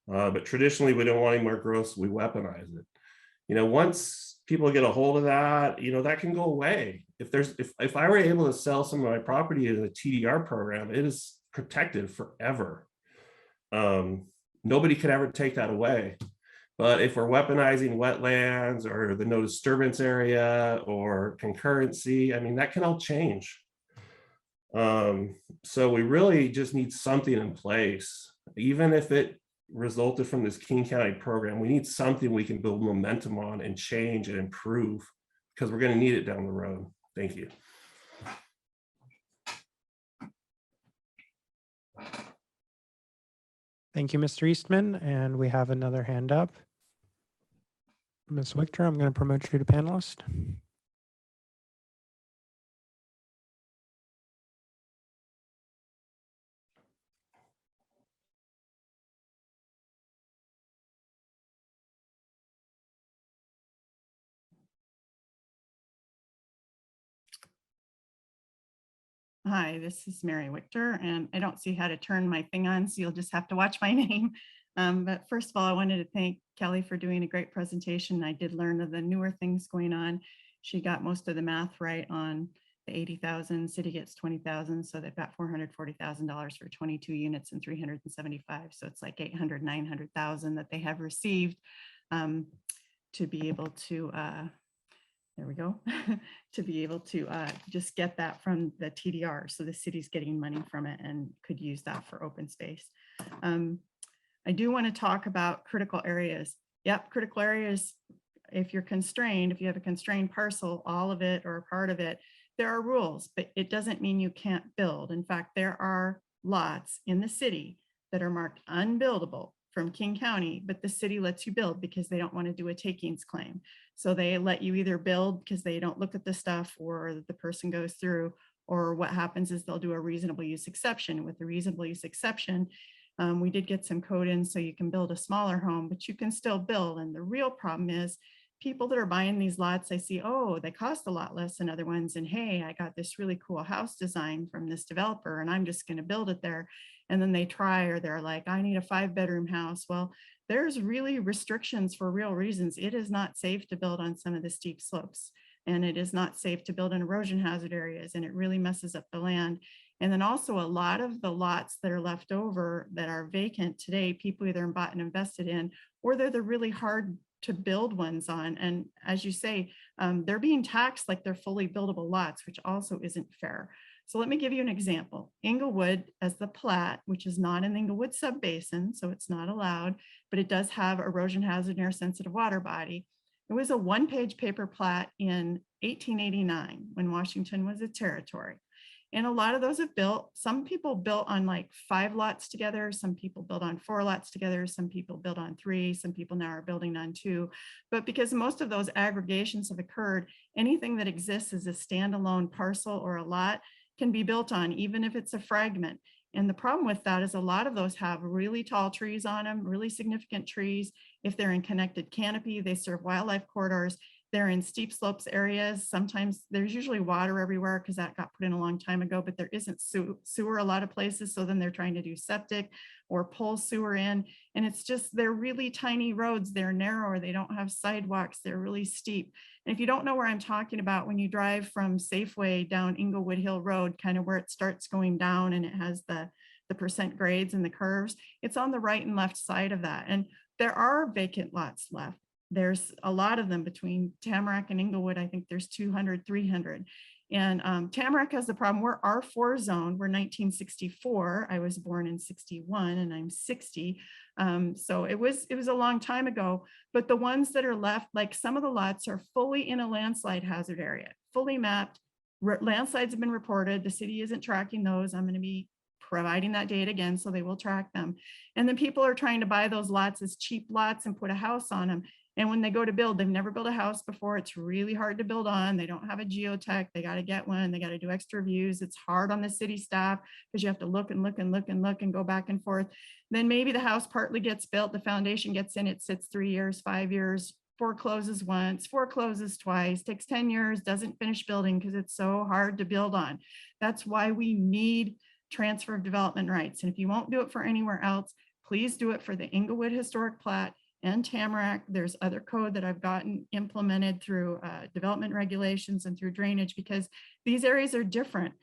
But traditionally, we don't want any more growth, so we weaponize it. Once people get a hold of that, that can go away. If I were able to sell some of my property as a TDR program, it is protected forever. Nobody could ever take that away. But if we're weaponizing wetlands or the no disturbance area or concurrency, I mean, that can all change. So we really just need something in place. Even if it resulted from this King County program, we need something we can build momentum on and change and improve, because we're going to need it down the road. Thank you. Thank you, Mr. Eastman. And we have another hand up. Ms. Wichter, I'm going to promote you to panelist. Hi, this is Mary Wichter, and I don't see how to turn my thing on, so you'll just have to watch my name. But first of all, I wanted to thank Kelly for doing a great presentation. I did learn of the newer things going on. She got most of the math right on the 80,000, city gets 20,000. So they've got $440,000 for 22 units and 375. So it's like 800, 900,000 that they have received to be able to, there we go, to be able to just get that from the TDR. So the city's getting money from it and could use that for open space. I do want to talk about critical areas. Yep, critical areas, if you're constrained, if you have a constrained parcel, all of it or a part of it, there are rules, but it doesn't mean you can't build. In fact, there are lots in the city that are marked unbuildable from King County, but the city lets you build because they don't want to do a takings claim. So they let you either build because they don't look at the stuff, or the person goes through, or what happens is they'll do a reasonable use exception. With the reasonable use exception, we did get some code in so you can build a smaller home, but you can still build. And the real problem is people that are buying these lots, I see, oh, they cost a lot less than other ones. And hey, I got this really cool house design from this developer and I'm just going to build it there. And then they try, or they're like, I need a 5-bedroom house. Well, there's really restrictions for real reasons. It is not safe to build on some of the steep slopes, and it is not safe to build in erosion hazard areas, and it really messes up the land. And then also a lot of the lots that are left over that are vacant today, people either bought and invested in, or they're the really hard to build ones on. And as you say, they're being taxed like they're fully buildable lots, which also isn't fair. So let me give you an example. Inglewood as the plat, which is not an Inglewood subbasin, so it's not allowed, but it does have erosion hazard and air sensitive water body. It was a 1-page paper plat in 1889 when Washington was a territory. And a lot of those have built, some people built on like 5 lots together, some people built on 4 lots together, some people built on 3, some people now are building on 2. But because most of those aggregations have occurred, anything that exists as a standalone parcel or a lot can be built on, even if it's a fragment. And the problem with that is a lot of those have really tall trees on them, really significant trees. If they're in connected canopy, they serve wildlife corridors. They're in steep slopes areas. Sometimes there's usually water everywhere because that got put in a long time ago, but there isn't sewer a lot of places. So then they're trying to do septic or pull sewer in. And it's just, they're really tiny roads. They're narrower. They don't have sidewalks. They're really steep. And if you don't know where I'm talking about, when you drive from Safeway down Inglewood Hill Road, kind of where it starts going down and it has the percent grades and the curves, it's on the right and left side of that. And there are vacant lots left. There's a lot of them between Tamarack and Inglewood. I think there's 200, 300. And Tamarack has the problem. We're R4 zone. We're 1964. I was born in 61 and I'm 60. So it was a long time ago, but the ones that are left, like some of the lots are fully in a landslide hazard area, fully mapped. Landslides have been reported. The city isn't tracking those. I'm going to be providing that data again, so they will track them. And then people are trying to buy those lots as cheap lots and put a house on them. And when they go to build, they've never built a house before. It's really hard to build on. They don't have a geotech. They got to get one. They got to do extra reviews. It's hard on the city staff because you have to look and look and look and look and go back and forth. Then maybe the house partly gets built. The foundation gets in. It sits 3 years, 5 years, forecloses once, forecloses twice, takes 10 years, doesn't finish building because it's so hard to build on. That's why we need transfer of development rights. And if you won't do it for anywhere else, please do it for the Inglewood Historic Plat and Tamarack. There's other code that I've gotten implemented through development regulations and through drainage, because these areas are different.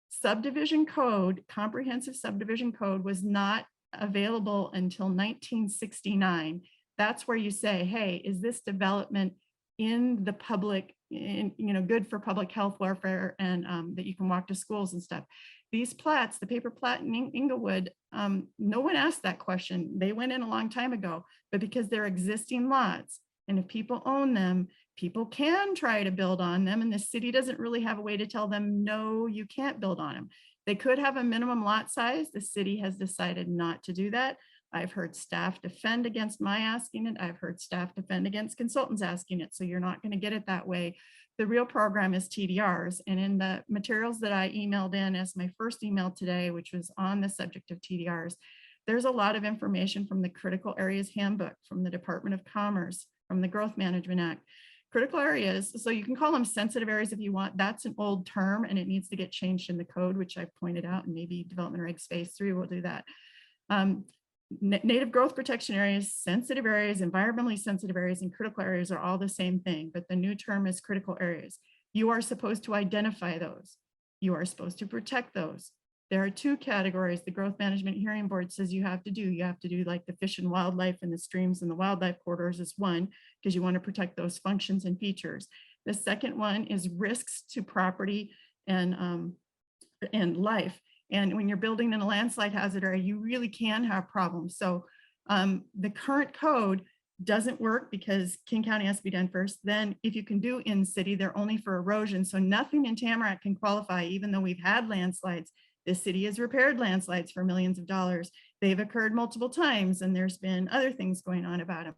Subdivision code, comprehensive subdivision code, was not available until 1969. That's where you say, hey, is this development in the public, good for public health, welfare, and that you can walk to schools and stuff. These plats, the paper plat in Inglewood, no one asked that question. They went in a long time ago, but because they're existing lots, and if people own them, people can try to build on them, and the city doesn't really have a way to tell them, no, you can't build on them. They could have a minimum lot size. The city has decided not to do that. I've heard staff defend against my asking it. I've heard staff defend against consultants asking it. So you're not going to get it that way. The real program is TDRs. And in the materials that I emailed in as my first email today, which was on the subject of TDRs, there's a lot of information from the Critical Areas Handbook, from the Department of Commerce, from the Growth Management Act. Critical areas, so you can call them sensitive areas if you want. That's an old term and it needs to get changed in the code, which I've pointed out, and maybe Development Reg Phase 3 will do that. Native growth protection areas, sensitive areas, environmentally sensitive areas, and critical areas are all the same thing, but the new term is critical areas. You are supposed to identify those. You are supposed to protect those. There are two categories the Growth Management Hearing Board says you have to do. You have to do like the fish and wildlife and the streams and the wildlife corridors is one, because you want to protect those functions and features. The second one is risks to property and life. And when you're building in a landslide hazard area, you really can have problems. So the current code doesn't work because King County has to be done first. Then if you can do in city, they're only for erosion. So nothing in Tamarack can qualify, even though we've had landslides. This city has repaired landslides for millions of dollars. They've occurred multiple times, and there's been other things going on about them.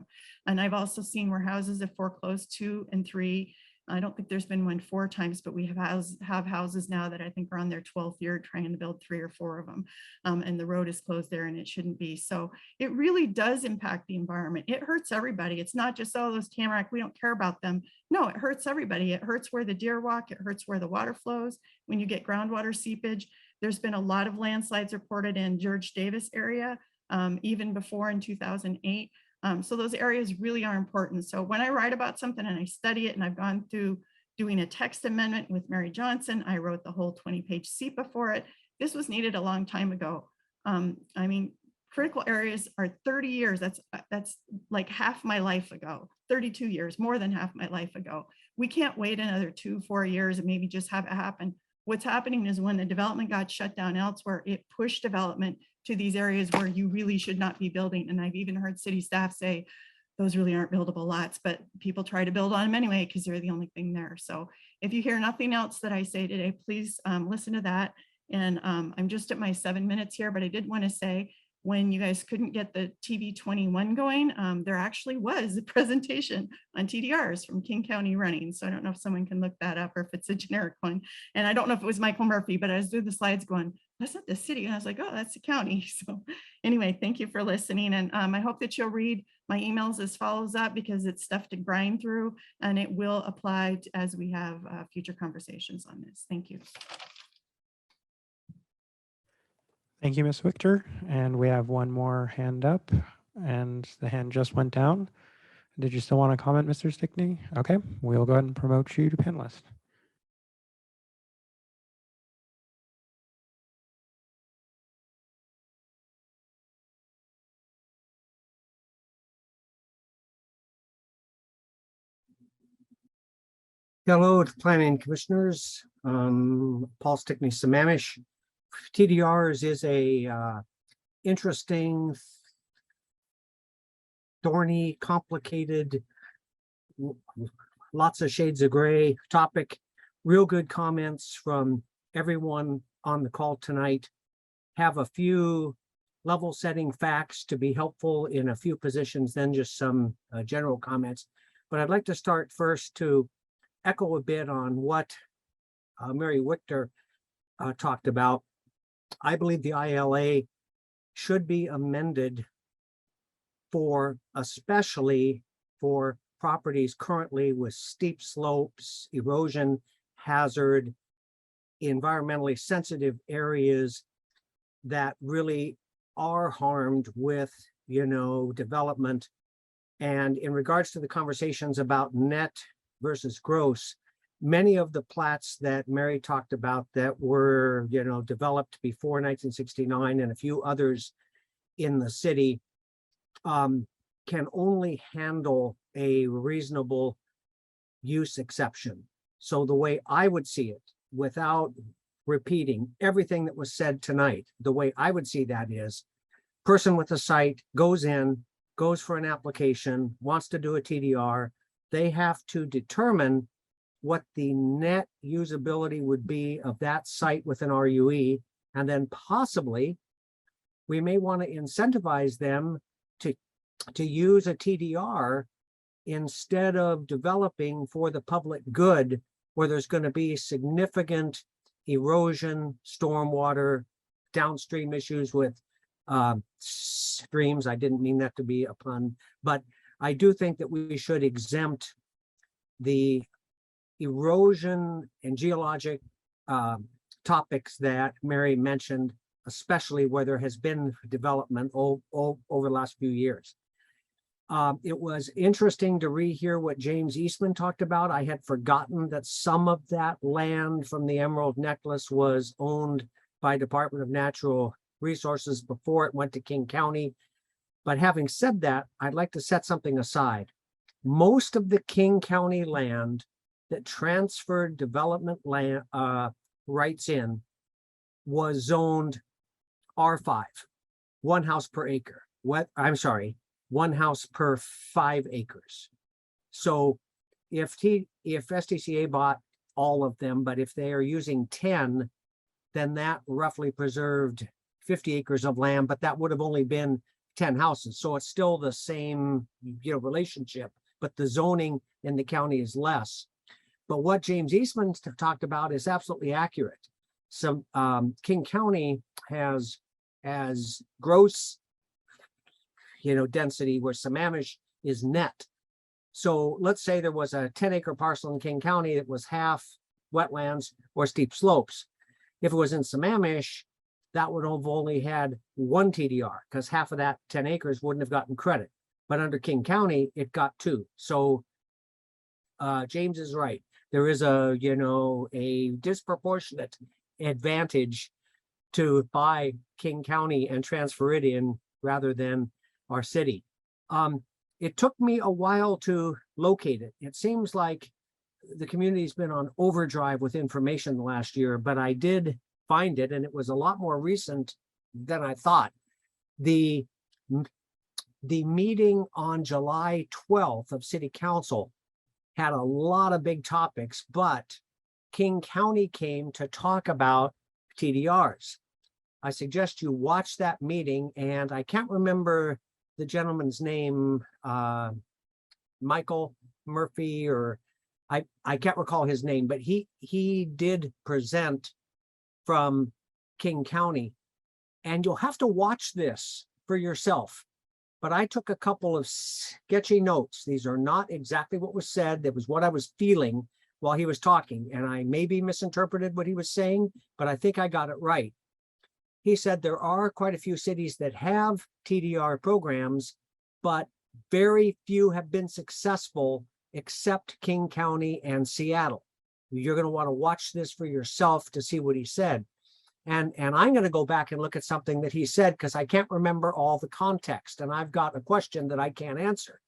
And I've also seen where houses have foreclosed 2 and 3. I don't think there's been one 4 times, but we have houses now that I think are on their 12th year trying to build 3 or 4 of them. And the road is closed there and it shouldn't be. So it really does impact the environment. It hurts everybody. It's not just, oh, those Tamarack, we don't care about them. No, it hurts everybody. It hurts where the deer walk. It hurts where the water flows. When you get groundwater seepage, there's been a lot of landslides reported in George Davis area, even before in 2008. So those areas really are important. So when I write about something and I study it, and I've gone through doing a text amendment with Mary Johnson, I wrote the whole 20-page SEPA for it. This was needed a long time ago. I mean, critical areas are 30 years. That's like half my life ago, 32 years, more than half my life ago. We can't wait another 2-4 years and maybe just have it happen. What's happening is when the development got shut down elsewhere, it pushed development to these areas where you really should not be building. And I've even heard city staff say, those really aren't buildable lots, but people try to build on them anyway, because they're the only thing there. So if you hear nothing else that I say today, please listen to that. And I'm just at my 7 minutes here, but I did want to say, when you guys couldn't get the TV 21 going, there actually was a presentation on TDRs from King County running. So I don't know if someone can look that up or if it's a generic one. And I don't know if it was Michael Murphy, but I was doing the slides going, that's not the city. And I was like, oh, that's the county. So anyway, thank you for listening. And I hope that you'll read my emails as follows up, because it's stuff to grind through and it will apply as we have future conversations on this. Thank you. Thank you, Ms. Victor. And we have one more hand up, and the hand just went down. Did you still want to comment, Mr. Stickney? Okay, we'll go ahead and promote you to panelist. Hello to planning commissioners. Paul Stickney, Sammamish. TDRs is a interesting, thorny, complicated, lots of shades of gray topic. Real good comments from everyone on the call tonight. Have a few level setting facts to be helpful in a few positions, then just some general comments. But I'd like to start first to echo a bit on what Mary Victor talked about. I believe the ILA should be amended especially for properties currently with steep slopes, erosion hazard, environmentally sensitive areas that really are harmed with, development. And in regards to the conversations about net versus gross, many of the plats that Mary talked about that were, developed before 1969 and a few others in the city can only handle a reasonable use exception. So the way I would see it, without repeating everything that was said tonight, the way I would see that is, person with a site goes in, goes for an application, wants to do a TDR, they have to determine what the net usability would be of that site with an RUE, and then possibly we may want to incentivize them to use a TDR instead of developing for the public good, where there's going to be significant erosion, stormwater, downstream issues with streams. I didn't mean that to be a pun, but I do think that we should exempt the erosion and geologic topics that Mary mentioned, especially where there has been development over the last few years. It was interesting to rehear what James Eastman talked about. I had forgotten that some of that land from the Emerald Necklace was owned by Department of Natural Resources before it went to King County. But having said that, I'd like to set something aside. Most of the King County land that transferred development land rights in was zoned R5, 1 house per acre. One house per 5 acres. So if SDCA bought all of them, but if they are using 10, then that roughly preserved 50 acres of land, but that would have only been 10 houses. So it's still the same, relationship, but the zoning in the county is less. But what James Eastman talked about is absolutely accurate. So King County has gross density, where Sammamish is net. So let's say there was a 10-acre parcel in King County that was half wetlands or steep slopes. If it was in Sammamish, that would have only had 1 TDR, because half of that 10 acres wouldn't have gotten credit. But under King County, it got 2. So James is right. There is a disproportionate advantage to buy King County and transfer it in rather than our city. It took me a while to locate it. It seems like the community's been on overdrive with information the last year, but I did find it, and it was a lot more recent than I thought. The meeting on July 12th of City Council had a lot of big topics, but King County came to talk about TDRs. I suggest you watch that meeting, and I can't remember the gentleman's name, Michael Murphy, or I can't recall his name, but he did present from King County. And you'll have to watch this for yourself. But I took a couple of sketchy notes. These are not exactly what was said. That was what I was feeling while he was talking. And I maybe misinterpreted what he was saying, but I think I got it right. He said there are quite a few cities that have TDR programs, but very few have been successful except King County and Seattle. You're going to want to watch this for yourself to see what he said. And I'm going to go back and look at something that he said because I can't remember all the context. And I've got a question that I can't answer.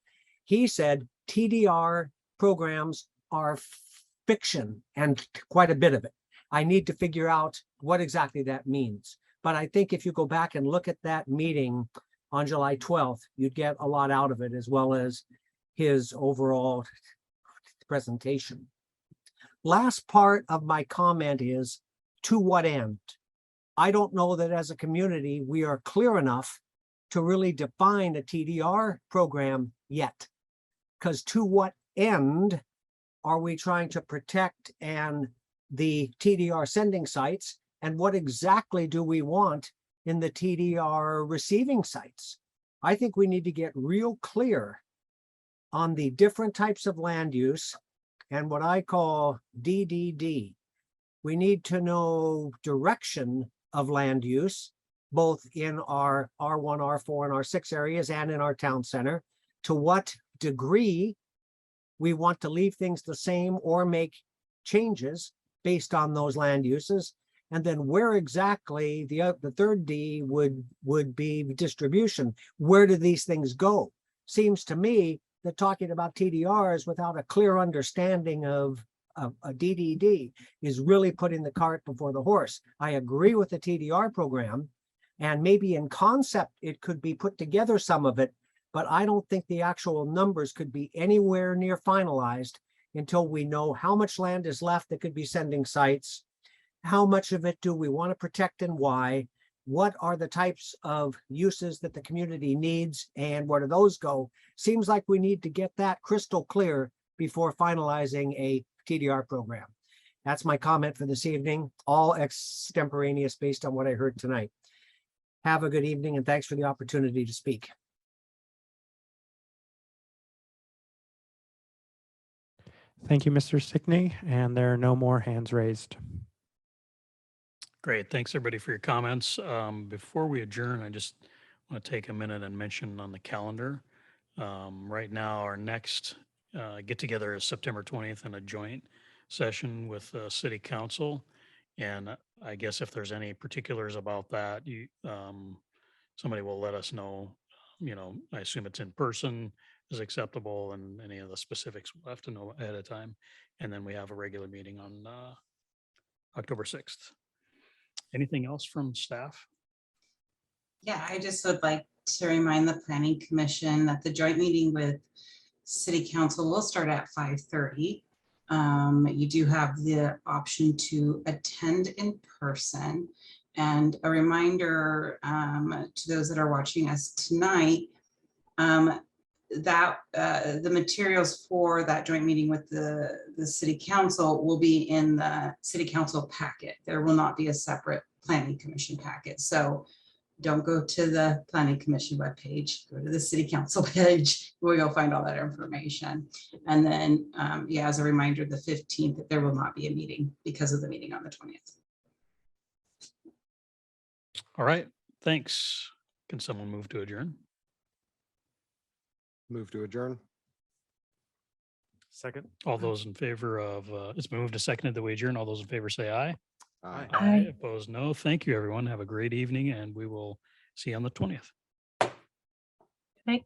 He said TDR programs are fiction, and quite a bit of it. I need to figure out what exactly that means. But I think if you go back and look at that meeting on July 12th, you'd get a lot out of it, as well as his overall presentation. Last part of my comment is, to what end? I don't know that as a community, we are clear enough to really define a TDR program yet. Because to what end are we trying to protect and the TDR sending sites? And what exactly do we want in the TDR receiving sites? I think we need to get real clear on the different types of land use and what I call DDD. We need to know direction of land use, both in our R1, R4, and R6 areas and in our town center, to what degree we want to leave things the same or make changes based on those land uses, and then where exactly the third D would be distribution. Where do these things go? Seems to me that talking about TDRs without a clear understanding of a DDD is really putting the cart before the horse. I agree with the TDR program, and maybe in concept it could be put together, some of it, but I don't think the actual numbers could be anywhere near finalized until we know how much land is left that could be sending sites, how much of it do we want to protect and why, what are the types of uses that the community needs and where do those go. Seems like we need to get that crystal clear before finalizing a TDR program. That's my comment for this evening, all extemporaneous based on what I heard tonight. Have a good evening and thanks for the opportunity to speak. Thank you, Mr. Stickney, and there are no more hands raised. Great. Thanks, everybody, for your comments. Before we adjourn, I just want to take a minute and mention on the calendar. Right now, our next get together is September 20th in a joint session with City Council. And I guess if there's any particulars about that, somebody will let us know. I assume it's in person is acceptable, and any of the specifics we'll have to know ahead of time. And then we have a regular meeting on October 6th. Anything else from staff? Yeah, I just would like to remind the Planning Commission that the joint meeting with City Council will start at 5:30. You do have the option to attend in person. And a reminder to those that are watching us tonight, that the materials for that joint meeting with the City Council will be in the City Council packet. There will not be a separate Planning Commission packet. So don't go to the Planning Commission webpage, go to the City Council page where you'll find all that information. And then, yeah, as a reminder, the 15th, there will not be a meeting because of the meeting on the 20th. All right, thanks. Can someone move to adjourn? Move to adjourn. Second. All those in favor of, it's been moved to seconded that we adjourn. All those in favor say aye. Aye. Aye. Opposed, no. Thank you, everyone. Have a great evening, and we will see you on the 20th. Right.